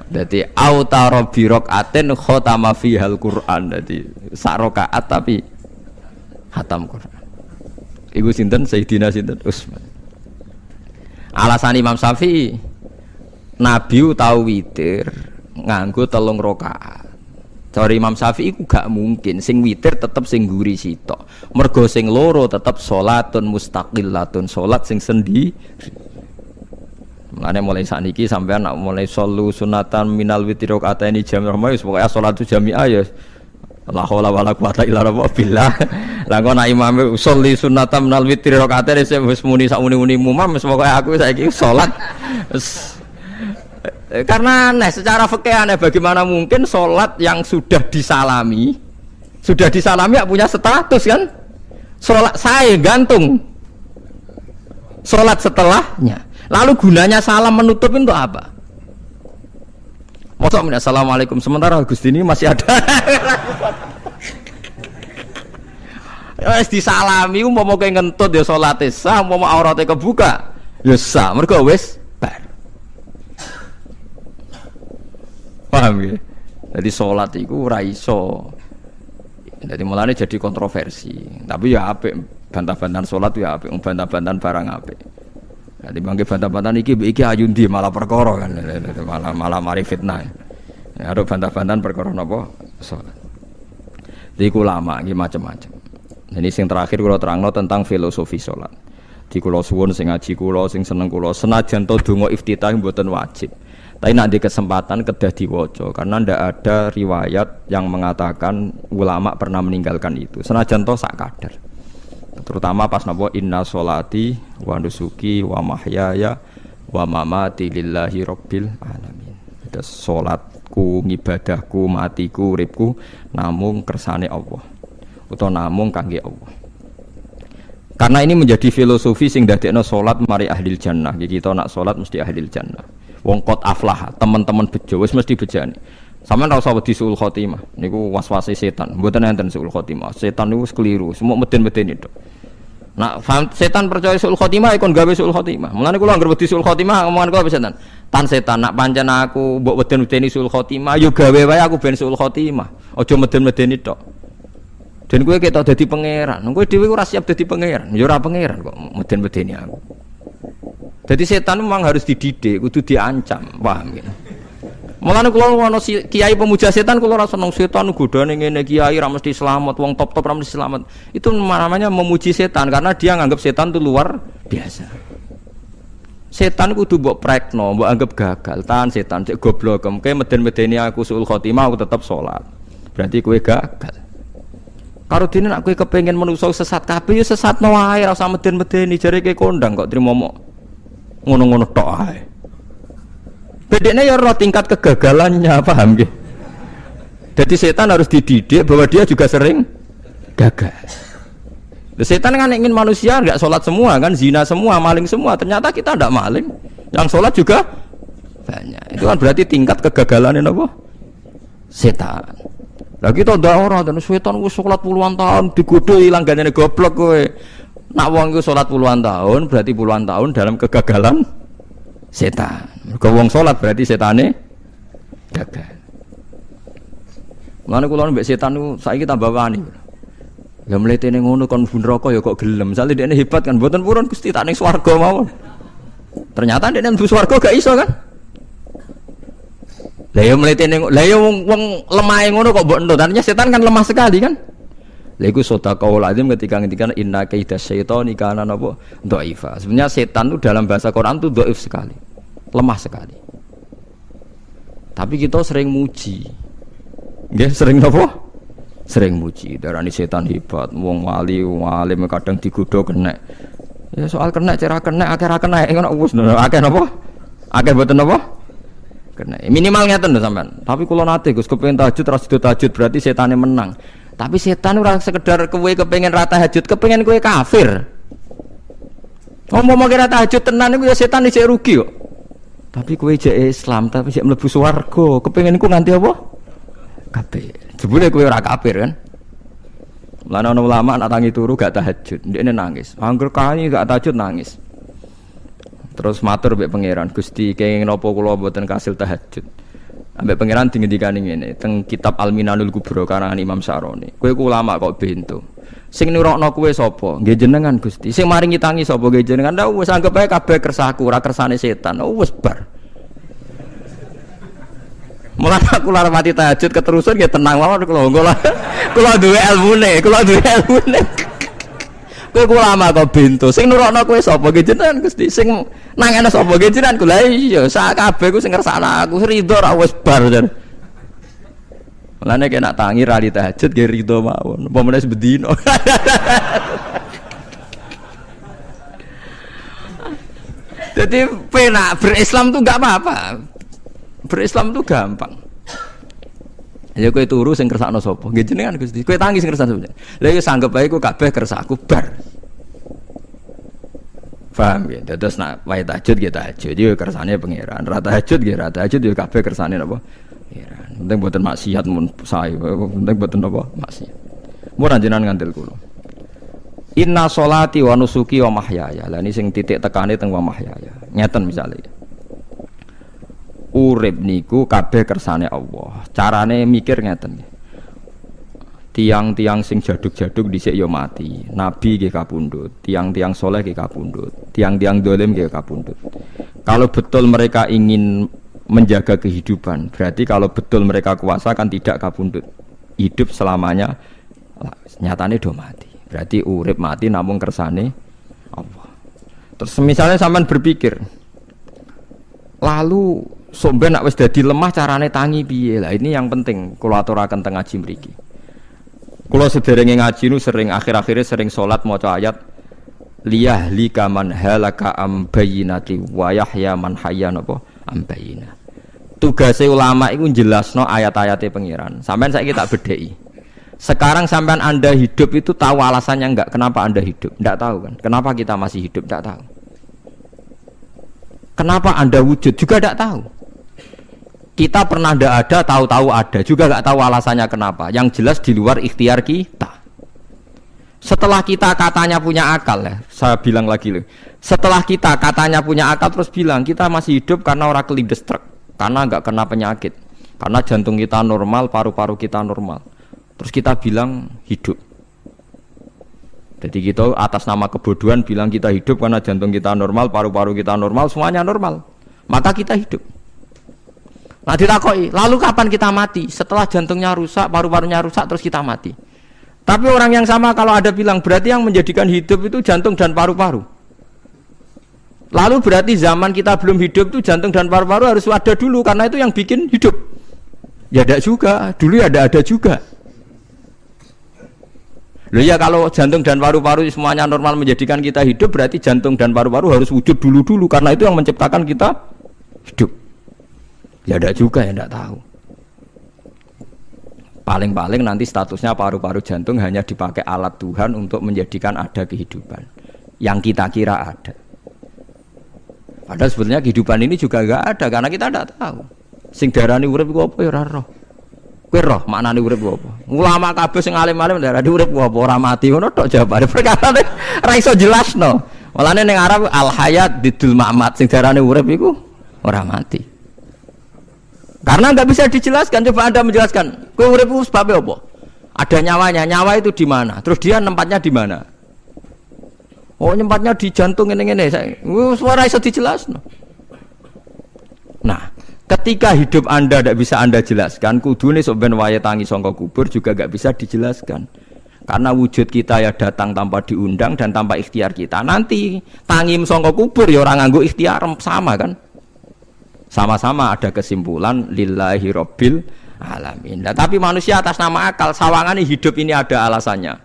Speaker 2: Dadi autara bi rakaatin khatama fihal Quran. Dadi sak rakaat tapi khatam Quran. Iku sinten Sayyidina sinten Utsman. Alasan Imam Syafi'i Nabi tau witir nganggo 3 rakaat. Cari Imam Syafi'i ku gak mungkin sing witir tetep sing guri sitok. Mergo sing loro tetep salatun mustaqillatun, salat sing sendiri. Mulane mulai sakniki sampean nak mulai solu sunatan minal witri rakaataini jami'ah wis pokoke salatu jami'ah ya la haula wala quwata illa billah. Lah kok nak imame sholli sunatan minal witri rakaataini wis muni sak muni-muni mumam wis pokoke aku saiki salat. Karena aneh, secara fikih aneh, bagaimana mungkin sholat yang sudah disalami ya punya status kan? Sholat saya gantung sholat setelahnya. Lalu gunanya salam menutup itu apa? Maksudnya assalamualaikum sementara Gusti ini masih ada. Wis disalami umpama kowe ngentut ya salate sah, umpama aurate kebuka ya sah, mergo wis bar. Paham ya? Jadi sholat itu ora iso. Jadi mulane jadi kontroversi. Tapi ya apik bantah-bantahan sholat ya apik, bantah-bantahan barang apik. Jadi mangke bantah-bantahan iki ayundi malah perkara kan. Malah mari fitnah. Ya ada bantah-bantahan perkara napa? Sholat. Jadi ulama iki macam-macam. Jadi sing terakhir kula terangno tentang filosofi sholat. Di kula suwun sing ngaji kula sing seneng kula senajan to donga iftitah mboten wajib. Tapi nanti kesempatan kedah diwaca karena ndak ada riwayat yang mengatakan ulama pernah meninggalkan itu. Senajan toh sak kadar. Terutama pas napa inna sholati wa nusuki wa mahyaya wa mamati lillahi rabbil alamin. Terus salatku, ngibadahku, matiku, uripku namung kersane Allah. Utawa namung kangge Allah. Karena ini menjadi filosofi sing dadekno salat mari ahlil jannah. Jadi kita nak salat mesti ahlil jannah. Wong qad aflah, teman-teman bejo wis mesti bejani. Sampeyan ora usah wedi suul khotimah. Niku waswase setan. Mboten enten suul khotimah. Setan niku wis keliru, semua meden-medeni tok. Nak setan percaya suul khotimah ikon gawe suul khotimah. Mulane kula anggere wedi suul khotimah omongan kula setan. Tan setan nak pancen aku mbok meden-medeni suul khotimah, yo gawe wae aku ben suul khotimah. Aja meden-medeni tok. Dan kowe ketok dadi pangeran. Kowe dhewe ora siap dadi pangeran. Ya ora pangeran kok meden-medeni aku. Jadi setan memang harus dididik, kudu diancam, paham ya? Mulane kula ana kiai pemuja setan kula ora seneng setan godane ngene kiai ra mesti selamat, wong top-top ra mesti selamat. Itu namanya memuji setan karena dia nganggap setan itu luar biasa. Setan kudu mbok prekno, mbok anggap gagal, tahan setan cek goblok, kowe meden-medeni aku suul khotimah aku tetap salat. Berarti kowe gagal. Karo dene nek kowe kepengin menungso sesat kabeh ya sesatno wae ora usah meden-medeni jare kowe kondang kok trimo ngono-ngono tok ae. Bedene ya ora tingkat kegagalannya, paham nggih? Jadi setan harus dididik bahwa dia juga sering gagal. Setan kan ingin manusia enggak sholat semua kan, zina semua, maling semua. Ternyata kita tidak maling. Yang sholat juga banyak. Itu kan berarti tingkat kegagalannya apa? Setan. Lagi kita ndak ora dan setan wis sholat puluhan tahun digodho ilang ganene goblok kowe. Nak wong iku salat puluhan tahun berarti puluhan tahun dalam kegagalan setan. Mergo wong salat berarti setane gagal. Mulane kula mbek setan niku saiki tambah wani. Ya mletene ngono kon mlebu neraka ya kok gelem. Misale dekne hebat kan mboten purun Gusti tak ning swarga mawon. Ternyata dekne mlebu swarga gak iso kan? Lah ya mletene lah ya wong lemahe ngono kok mbok entuk. Artinya setan kan lemah sekali kan? Lha iku sedekahul azim ketika ngendikan inna kaidas syaitani kana napa dhaifa. Sebenarnya setan itu dalam bahasa Quran itu dhaif sekali. Lemah sekali. Tapi kita sering muji. Nggih, sering napa? Sering muji. Darani setan hebat, wong wali, wong alim kadang digodho kena. Ya soal kena cara kena akeh ra kena ngono wis akeh napa? Akeh mboten napa? Kena. Minimal ngeten lho sampean. Tapi kula nate Gus kepengin tahajud ra sido tahajud berarti setane menang. Tapi setan ora sekedar kowe kepengin ra tahajud, kepengin kowe kafir. Ngomong kira tahajud tenan iku ya setan isih rugi kok. Tapi kowe jek Islam, tapi jek mlebu swarga, kepengin ku nganti apa? Kafir. Jebule kowe ora kafir kan? Lan ana ulama nak tangi turu gak tahajud, ndekne nangis. Angger kali gak tahajud nangis. Terus matur mbek pangeran, Gusti kenging napa kula mboten kasil tahajud. Ambek pangeran dingendikane ngene, teng kitab Al-Minanul Kubra karangan Imam Syaroni. Kowe ku ulama kok bento. Sing nurokno kowe sapa? Nggih jenengan Gusti. Sing maringi tangi sapa? Nggih jenengan. Lah wis anggap ae kabeh kersaku, ora kersane setan. Wis bar. Mulane aku lara mati tahajud keterusan nggih tenang mawon kula duwe ilmune, Kowe ulama kok bento. Sing nurokno kowe sapa? Nggih jenengan Gusti. Sing nangene sapa? Nggih jenengan. Lha iya, sak kabeh ku sing ngersakno aku ridho ra wis bar. Mulane kena tangi rali tahajud nggih ridho mawon. Apa meneh sebedino. Jadi penak berislam tuh enggak apa-apa. Berislam tuh gampang. Ya kowe turu sing kersakno sapa? Nggih jenengan Gusti. Kowe tangi sing kersakno sapa? Lah iku sanggep ae ku kabeh kersakku bar. Paham ya? Terus nak wae tahajud nggih tahajud yo kersane pangeran. Ra tahajud nggih ra tahajud yo kabeh kersane napa? Pangeran. Penting boten maksiat mun sae. Penting boten napa? Maksiat. Mun jenengan ngandel kula. Inna sholati wa nusuki wa mahyaya. Lah ini sing titik tekane teng wa mahyaya. Ngeten misale. Urip niku kabeh kersane Allah. Carane mikir ngeten. Tiang-tiang sing jaduk-jaduk dhisik ya mati. Nabi nggih kapundhut, tiang-tiang soleh nggih kapundhut, tiang-tiang dolim nggih kapundhut. Kalau betul mereka ingin menjaga kehidupan, berarti kalau betul mereka kuasa kan tidak kapundhut. Hidup selamanya nyatane do mati. Berarti urip mati namung kersane Allah. Terus misalnya sampean berpikir, lalu somben nek wis dadi lemah carane tangi piye? Lah ini yang penting kula aturaken teng ngaji mriki. Kula sederenge ngaji nu sering akhir-akhire sering salat maca ayat liyahlika man halaka am bayyinati wa yahya man hayya napa am bayyinah. Tugase ulama iku jelasno ayat-ayate pangeran. Sampeyan saiki tak bedheki. Sekarang sampean Anda hidup itu tahu alasannya enggak? Kenapa Anda hidup? Enggak tahu kan? Kenapa kita masih hidup? Enggak tahu. Kenapa Anda wujud? Juga enggak tahu. Kita pernah ndak ada, tahu-tahu ada, juga nggak tahu alasannya kenapa. Yang jelas di luar ikhtiar kita. Setelah kita katanya punya akal ya, saya bilang lagi loh. Setelah kita katanya punya akal terus bilang kita masih hidup karena orang kelindes truk, karena nggak kena penyakit, karena jantung kita normal, paru-paru kita normal. Terus kita bilang hidup. Jadi kita atas nama kebodohan bilang kita hidup karena jantung kita normal, paru-paru kita normal, semuanya normal. Maka kita hidup. Nah ditakoi, lalu kapan kita mati? Setelah jantungnya rusak, paru-parunya rusak, terus kita mati. Tapi orang yang sama kalau ada bilang, berarti yang menjadikan hidup itu jantung dan paru-paru. Lalu berarti zaman kita belum hidup itu jantung dan paru-paru harus ada dulu, karena itu yang bikin hidup. Ya ada juga, dulu ya ada juga. Loh ya kalau jantung dan paru-paru semuanya normal menjadikan kita hidup, berarti jantung dan paru-paru harus wujud dulu-dulu, karena itu yang menciptakan kita hidup. Ya tidak juga, ya tidak tahu. Paling-paling nanti statusnya paru-paru jantung hanya dipakai alat Tuhan untuk menjadikan ada kehidupan yang kita kira ada. Padahal sebetulnya kehidupan ini juga enggak ada karena kita tidak tahu. Sing darani urip iku apa ya ora roh. Kowe roh maknane urip apa? Ulama kabeh sing alim-alim darani urip apa ora mati ngono tok jawabane. Perkarane ora iso jelasno. Mulane ning Arab al hayat didul ma'mat sing darani urip iku ora mati. Karena nggak bisa dijelaskan, coba Anda menjelaskan. Kowe urip itu sebabnya apa? Ada nyawanya, nyawa itu di mana? Terus dia nempatnya di mana? Oh, nempatnya di jantung ini. Suara iso dijelaskan. Nah, ketika hidup Anda tidak bisa Anda jelaskan, kudune sok ben wae tangi sangka kubur juga nggak bisa dijelaskan. Karena wujud kita ya datang tanpa diundang dan tanpa ikhtiar kita. Nanti tangi sangka kubur ya orang nganggo ikhtiar sama kan? Sama-sama ada kesimpulan lillahi rabbil alamin. Nah, tapi manusia atas nama akal sawangan hidup ini ada alasannya.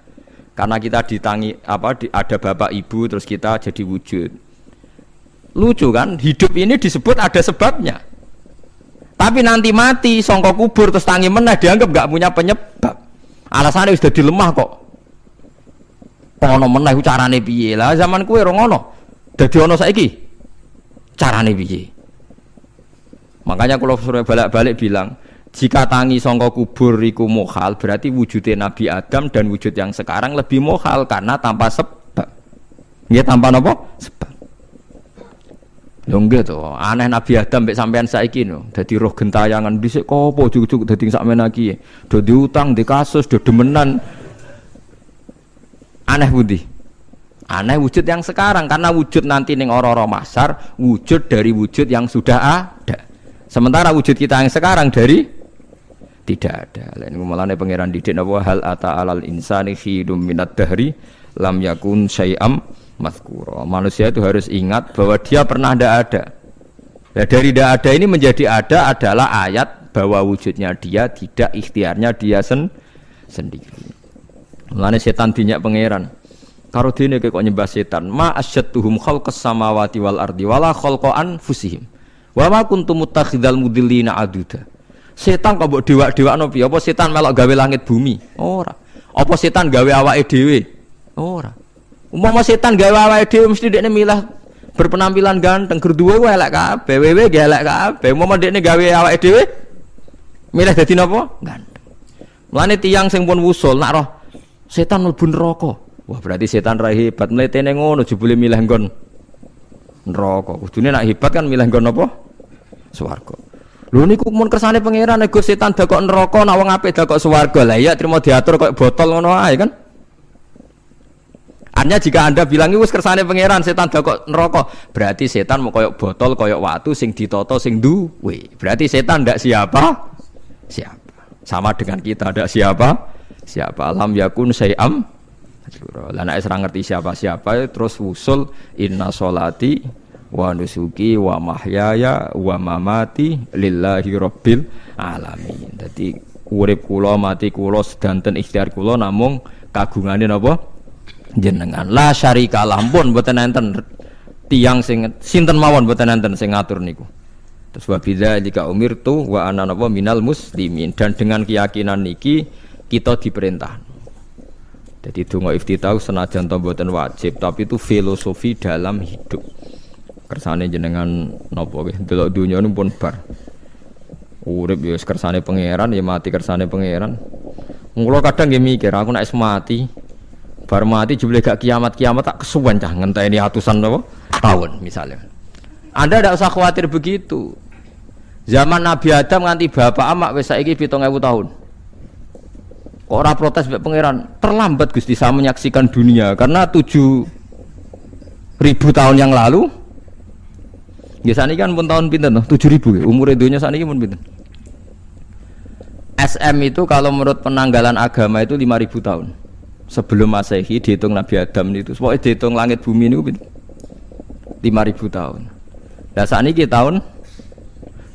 Speaker 2: Karena kita ditangi ada bapak ibu terus kita jadi wujud. Lucu kan? Hidup ini disebut ada sebabnya. Tapi nanti mati sangka kubur terus tangi meneh dianggap enggak punya penyebab. Alasannya sudah dilemah kok. Ono meneh ku carane piye? Lah zaman kuwe ora ngono. Dadi ono saiki. Carane piye? Makanya kalau suruh balik-balik bilang, Jika tangi sangka kubur iku mukhal, berarti wujudnya Nabi Adam dan wujud yang sekarang lebih mukhal karena tanpa sebab. Nggih tanpa napa? Sebab. Lho nggih to, aneh Nabi Adam mek sampean saiki no. Dadi roh gentayangan dhisik kopo juk-juk dadi sakmen iki. Do diutang, di kasus, do demenan. Aneh pundi? Aneh wujud yang sekarang karena wujud nanti ning ora-ora mahsyar wujud dari wujud yang sudah ada. Sementara wujud kita yang sekarang dari tidak ada. Lain mulane pangeran didik napa hal ata alal insani khidum minad dahri lam yakun syai'am mazkura. Manusia itu harus ingat bahwa dia pernah tidak ada. Nah, dari tidak ada ini menjadi ada adalah ayat bahwa wujudnya dia tidak ikhtiarnya dia sendiri. Mulane setan dinyak pangeran. Karo dene kok nyembah setan. Ma asyattuhum khalqas samawati wal ardi wala khalqa anfusihim. Wa ma kuntum muttakhidal mudillina aduda. Setan kok mbok dewak-dewakno piye? Apa setan melok gawe langit bumi? Ora. Apa setan gawe awake dhewe? Ora. Umpama setan gawe awake dhewe mesti dekne milah berpenampilan ganteng, gerduwe ku elek kabeh, wewe ge elek kabeh. Umpama dekne gawe awake dhewe milah dadi napa? Ganteng. Mulane tiyang sing pun wusul nak roh setan mlebu neraka. Wah, berarti setan ra hebat, mletene ngono jebule milah nggon neraka. Kudune nak hebat kan milah nggon apa? Swarga. Lho niku mun kersane pangeran nek setan dakok neraka, nak wong apik dakok swarga. Lah iya trimo diatur kok botol ngono ae kan? Artinya jika Anda bilang wis kersane pangeran setan dakok neraka, berarti setan mau koyok botol, koyok watu sing ditata sing duwe. Berarti setan ndak siapa? Siapa. Sama dengan kita ndak siapa? Siapa alam yakun syai'am. Lah nek ora ngerti siapa-siapa terus wusul inna sholati wa nusuki wa mahyaya wa mamati lillahi rabbil alamin. Dadi urip kula mati kula sedanten ikhtiar kula namung kagungane napa? Jenengan la syarika lampun mboten enten tiyang sing sinten mawon mboten enten sing ngatur niku. Terus wa bidzalika umirtu wa ana napa minal muslimin, dan dengan keyakinan niki kita diperintah. Jadi donga iftitah senajan to mboten wajib tapi itu filosofi dalam hidup. Kersane jenengan napa nggih delok donya niku pun bar. Urip ya kersane pangeran ya mati kersane pangeran. Mula kadang nggih mikir aku nek mati bar mati jebule gak kiamat-kiamat tak kesuwen cah ngenteni atusan apa tahun misalnya. Anda tidak usah khawatir begitu. Zaman Nabi Adam nganti bapak amak wis saiki 7.000 tahun. Kok ora protes mbek pangeran? Terlambat Gusti saya menyaksikan dunia karena 7.000 tahun yang lalu. Ya saniki kan pun tahun pinten to? 7.000 umure dunya saniki pun pinten? SM itu kalau menurut penanggalan agama itu 5.000 tahun. Sebelum Masehi dihitung Nabi Adam itu, pokoknya dihitung langit bumi ini 5.000 tahun. Nah saat ini tahun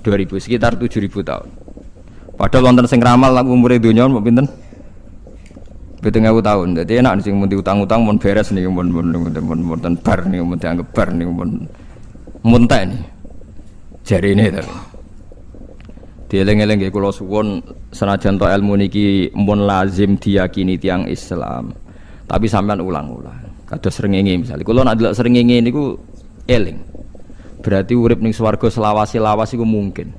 Speaker 2: 2000 sekitar 7.000 tahun. Padahal wonten sing ramal umure donya mbok pinten? 7.000 tahun. Jadi enak sing mun diutang-utang mun beres nih mun bar nih mun dianggap bar nih mun muntah nih. Jarine to. Dieling-eling nggih kula suwun senajan to ilmu niki mun lazim diyakini tiyang Islam. Tapi sampean ulang-ulang. Kados srengenge misalnya. Kula nek delok srengenge niku eling. Berarti urip ning swarga selawase-lawas iku mungkin.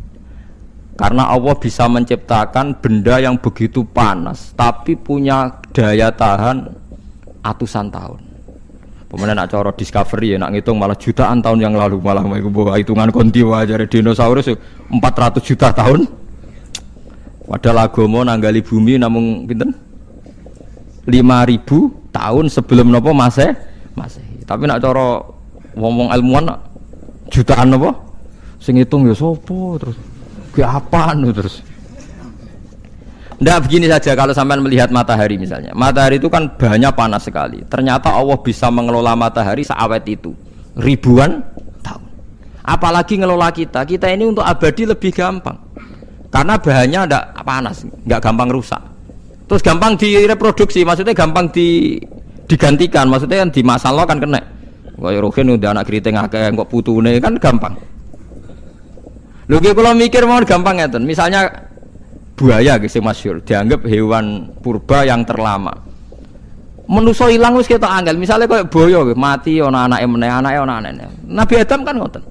Speaker 2: Karena Allah bisa menciptakan benda yang begitu panas tapi punya daya tahan atusan tahun. Pemenang nak cara discovery ya nak ngitung malah jutaan tahun yang lalu malah hitungan konti wajar dinosaurus 400 juta tahun. Padahal agama nanggali bumi namung pinten? 5.000 tahun sebelum napa Masehi. Tapi nak cara ngomong ilmuwan jutaan napa? Sing ngitung ya sapa terus? Ki apaan terus? Nggak begini saja kalau sampai melihat matahari misalnya. Matahari itu kan banyak panas sekali. Ternyata Allah bisa mengelola matahari seawet itu ribuan tahun. Apalagi ngelola kita. Kita ini untuk abadi lebih gampang. Karena bahannya tidak panas, nggak gampang rusak. Terus gampang direproduksi, maksudnya gampang digantikan. Maksudnya kan di masa lo kan kena. Kayak Rohin udah anak keriting akeh kok putune kan gampang. Lho kalau mikir mau gampang ya, misalnya buaya gitu masyhur dianggap hewan purba yang terlama. Manusa ilang wis ketok angel. Misale koyo boyo mati ana anake meneh, anake ana anake. Nabi Adam kan ngoten.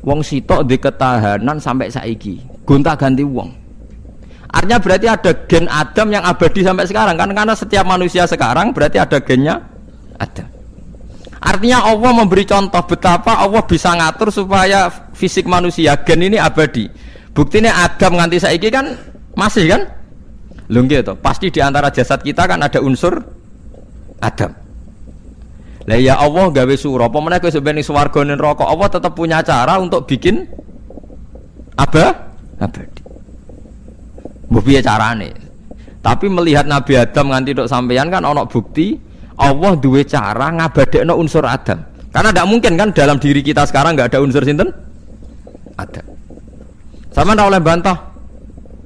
Speaker 2: Wong sitok di ketahanan sampai saiki, gonta-ganti wong. Artinya berarti ada gen Adam yang abadi sampai sekarang kan, karena setiap manusia sekarang berarti ada gennya Adam. Artinya Allah memberi contoh betapa Allah bisa ngatur supaya fisik manusia gen ini abadi. Buktinya Adam nganti saiki kan masih kan? Lho nggih to, pasti di antara jasad kita kan ada unsur Adam. Lah ya Allah gawe sura, apa meneh kowe sampeyan swarga ning neraka, Allah tetap punya cara untuk bikin abadi. Mbok piye carane? Tapi melihat Nabi Adam nganti tok sampeyan kan ana bukti Allah duwe cara ngabadekno unsur Adam. Karena tidak mungkin kan dalam diri kita sekarang nggak ada unsur sinten? Adam. Sama ndak oleh bantah.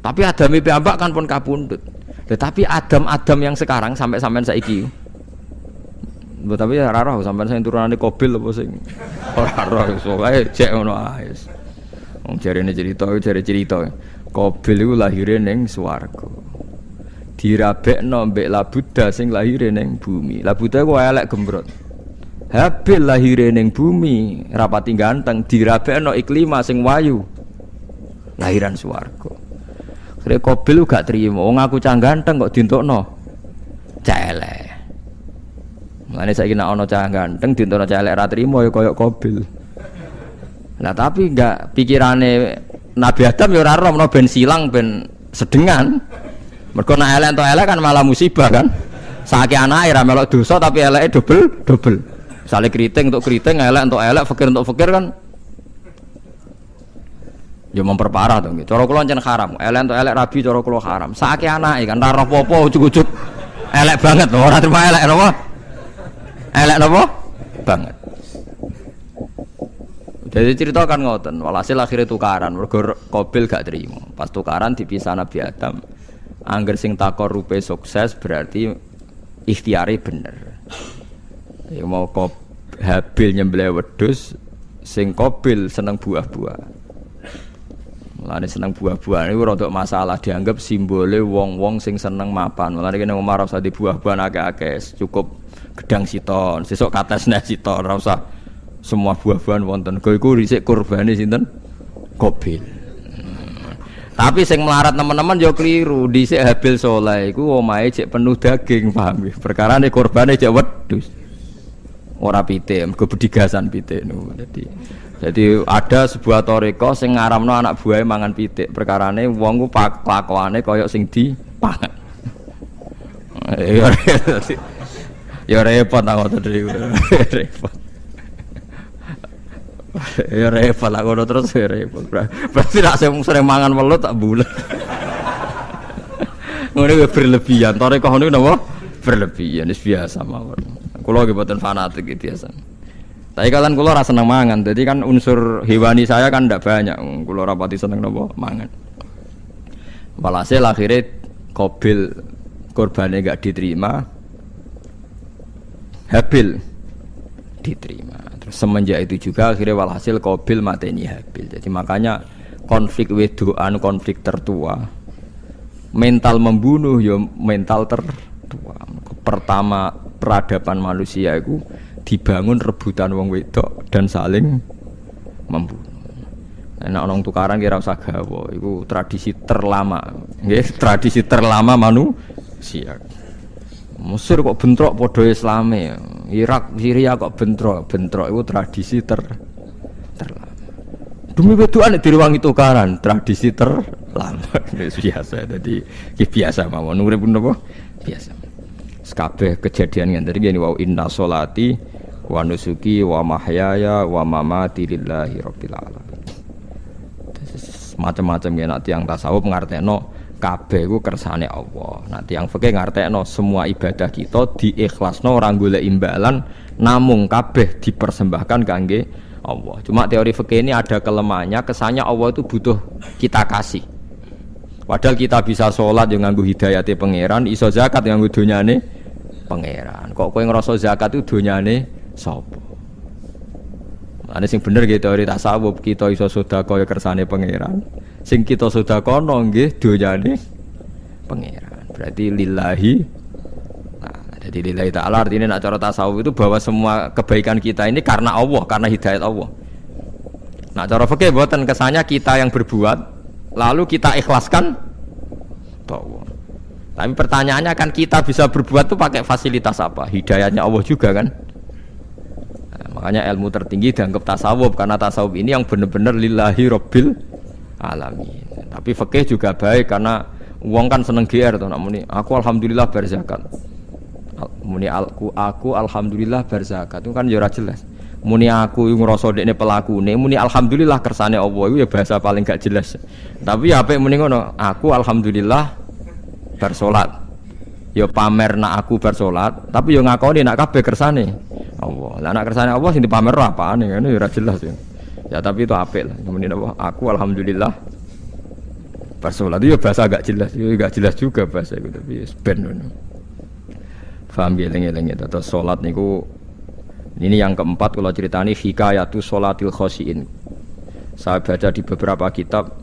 Speaker 2: Tapi Adam piyambak kan pun kapundhut. Tetapi Adam yang sekarang sampai sampean saiki. Tapi ya ora roh sampean sing turunane Qabil apa sing ora roh soalé cek ngono ae. Wong jarene cerita. Qabil iku lahire ning swarga. Dirabekno mbek Labuda sing lahire ning bumi. Labuda ku elek gembrot. Habil lahire ning bumi, rapati ganteng, dirabekno Iklima sing wayu. Lahiran swarga. Sire Qabil gak trimo, wong aku cah ganteng kok dientukno cah elek. Mulane saiki nek ana cah ganteng dientukno cah elek ra trimo ya kaya Qabil. Nah tapi enggak pikirane Nabi Adam ya ora roh ben silang ben sedengan. Mergo nek elek entuk elek kan malah musibah kan. Saiki anake ra melok dosa tapi eleke double. Misale kriting untuk kriting, elek untuk elek, fakir untuk fakir kan ya memperparah to nggih. Cara kula ncen haram. Elek untuk elek rabi cara kula haram. Saiki anake kan ora roh apa-apa ujug-ujug elek banget lho, ora terima elek napa? Elek napa? Banget. Jadi cerita kan ngoten, walhasil akhirnya tukaran, mergo Qabil gak terima. Pas tukaran dipisah Nabi Adam. Angger sing takor rupe sukses berarti ikhtiari bener. Ya mau Habil nyembelih wedhus, sing Qabil seneng buah-buah. Mulane seneng buah-buah niku rada masalah, dianggap simbole wong-wong sing seneng mapan. Mulane kene Umar usah di buah-buahan akeh-akeh, cukup gedang siton, sesuk katesne siton, ora usah semua buah-buahan wonten. Iku dhisik kurbane sinten? Qabil. Tapi sing melarat teman-teman yo keliru. Dhisik Habil saleh iku omahe cek penuh daging, paham nggih. Perkarane kurbane cek wedhus. Ora pitik, mergo bedigasan pitik niku. Jadi ada sebuah toriko sing ngaramno anak buahe mangan pitik. Perkarane wong ku kelakuane kaya sing dipangan. Ya repot ta ngoten niku. Repot. Ya repot lah ngono terus ya repot. Berarti nek sering mangan welut tak bulet. Ngono ya berlebihan. Toreko niku napa? Berlebihan wis biasa mawon. Kula nggih mboten fanatik iki biasa. Tapi kalian kula ora seneng mangan. Jadi kan unsur hewani saya kan ndak banyak. Kula ora pati seneng napa mangan. Walhasil akhirnya Qabil korbannya enggak diterima. Habil diterima. Terus semenjak itu juga akhirnya walhasil Qabil mateni Habil. Jadi makanya konflik wedoan, konflik tertua, mental membunuh ya mental tertua. Pertama peradaban manusia itu dibangun rebutan wong wedok dan saling membunuh. Nek orang tukaran kira usah gawa, itu tradisi terlama. Nggih, tradisi terlama manusia. Mesir kok bentrok padha Islame. Irak, Syria kok bentrok itu tradisi terlama. Demi wedokan direwangi tukaran, tradisi terlama. Biasa. Jadi biasa mawon urip napa? Biasa. Kabeh kejadian ngene iki wa inna sholati wa nusuki wa mahyaya wa mamati lillahi rabbil alamin. Macam-macam ya nek tiyang tasawuf ngartekno kabeh iku kersane Allah. Nek tiyang fikih ngartekno semua ibadah kita diikhlasno ora golek imbalan, namung kabeh dipersembahkan kangge Allah. Cuma teori fikih ini ada kelemahannya, kesannya Allah itu butuh kita kasih. Padahal kita bisa sholat yang nganggo hidayate pangeran, iso zakat yang nganggo donyane pangeran. Kok kowe ngrasa zakat itu donyane sapa? Ane sing bener nggih teori tasawuf, kita iso sedekah ya kersane pangeran. Sing kita sedekahno nggih donyane pangeran. Berarti lillahi. Nah, jadi lillahi ta'ala artinya nak cara tasawuf itu bahwa semua kebaikan kita ini karena Allah, karena hidayat Allah. Nah, cara fikih mboten kesannya kita yang berbuat lalu kita ikhlaskan utawa. Tapi pertanyaannya kan kita bisa berbuat tuh pakai fasilitas apa? Hidayahnya Allah juga kan. Nah, makanya ilmu tertinggi dianggap tasawuf karena tasawuf ini yang benar-benar lillahi rabbil alamin. Tapi fikih juga baik karena wong kan seneng GR tuh namanya. Aku alhamdulillah berzakat. Muni aku alhamdulillah berzakat itu kan ya ora jelas. Muni aku ngrasa dekne pelakune, muni alhamdulillah kersane Allah itu ya bahasa paling gak jelas. Tapi ya apik muni ngono, aku alhamdulillah bersolat. Ya pamer nak aku bersolat, tapi ya ngakoni nak kabeh kersane Allah. Lah nak kersane Allah sing dipamer apane ngene ya ora jelas ya. Ya tapi itu apik lah. Muni apa? Aku alhamdulillah bersolat itu ya bahasa agak jelas, ya gak jelas juga bahasa itu tapi ben ngono. Paham ya eling-eling itu. Terus salat niku ini yang keempat kalau ceritani hikayatu sholatil khoshiin. Saya baca di beberapa kitab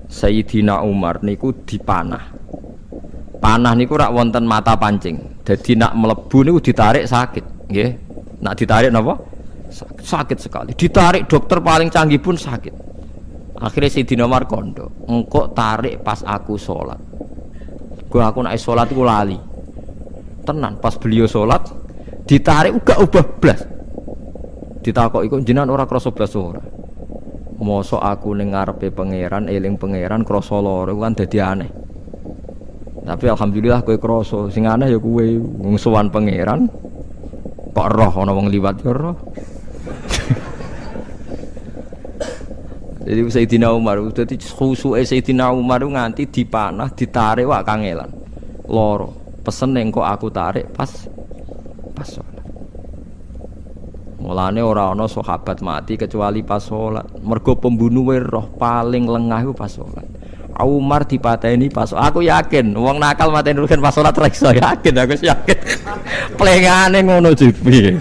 Speaker 2: Sayyidina Umar niku dipanah. Panah niku rak wonten mata pancing. Jadi nak melebu niku ditarik sakit, nggih. Nak ditarik napa? Sakit sekali. Ditarik dokter paling canggih pun sakit. Akhirnya Sayyidina Umar kondo, engkau tarik pas aku sholat. Aku nak sholat iku lali. Tenan pas beliau sholat ditarik uga ubah blas. Ditakok iku jenengan ora krasa blas ora. Mosok aku ning ngarepe pangeran, eling pangeran krasa lara kan dadi aneh. Tapi alhamdulillah kowe krasa, sing aneh ya kowe wong sowan pangeran kok roh ana wong liwat ya roh. Jadi Sayyidina Umar dadi khusuke Sayyidina Umar nganti dipanah, ditarik wak kangelan. Lara. Pesen engko aku tarik pas sholat. Mulane ora ana sahabat mati kecuali pas sholat. Mergo pembunuhe roh paling lengah iku pas sholat. Umar dipateni pas aku yakin wong nakal mateni rugen pas sholat ra iso yakin aku yakin. Plengane ngono jipi.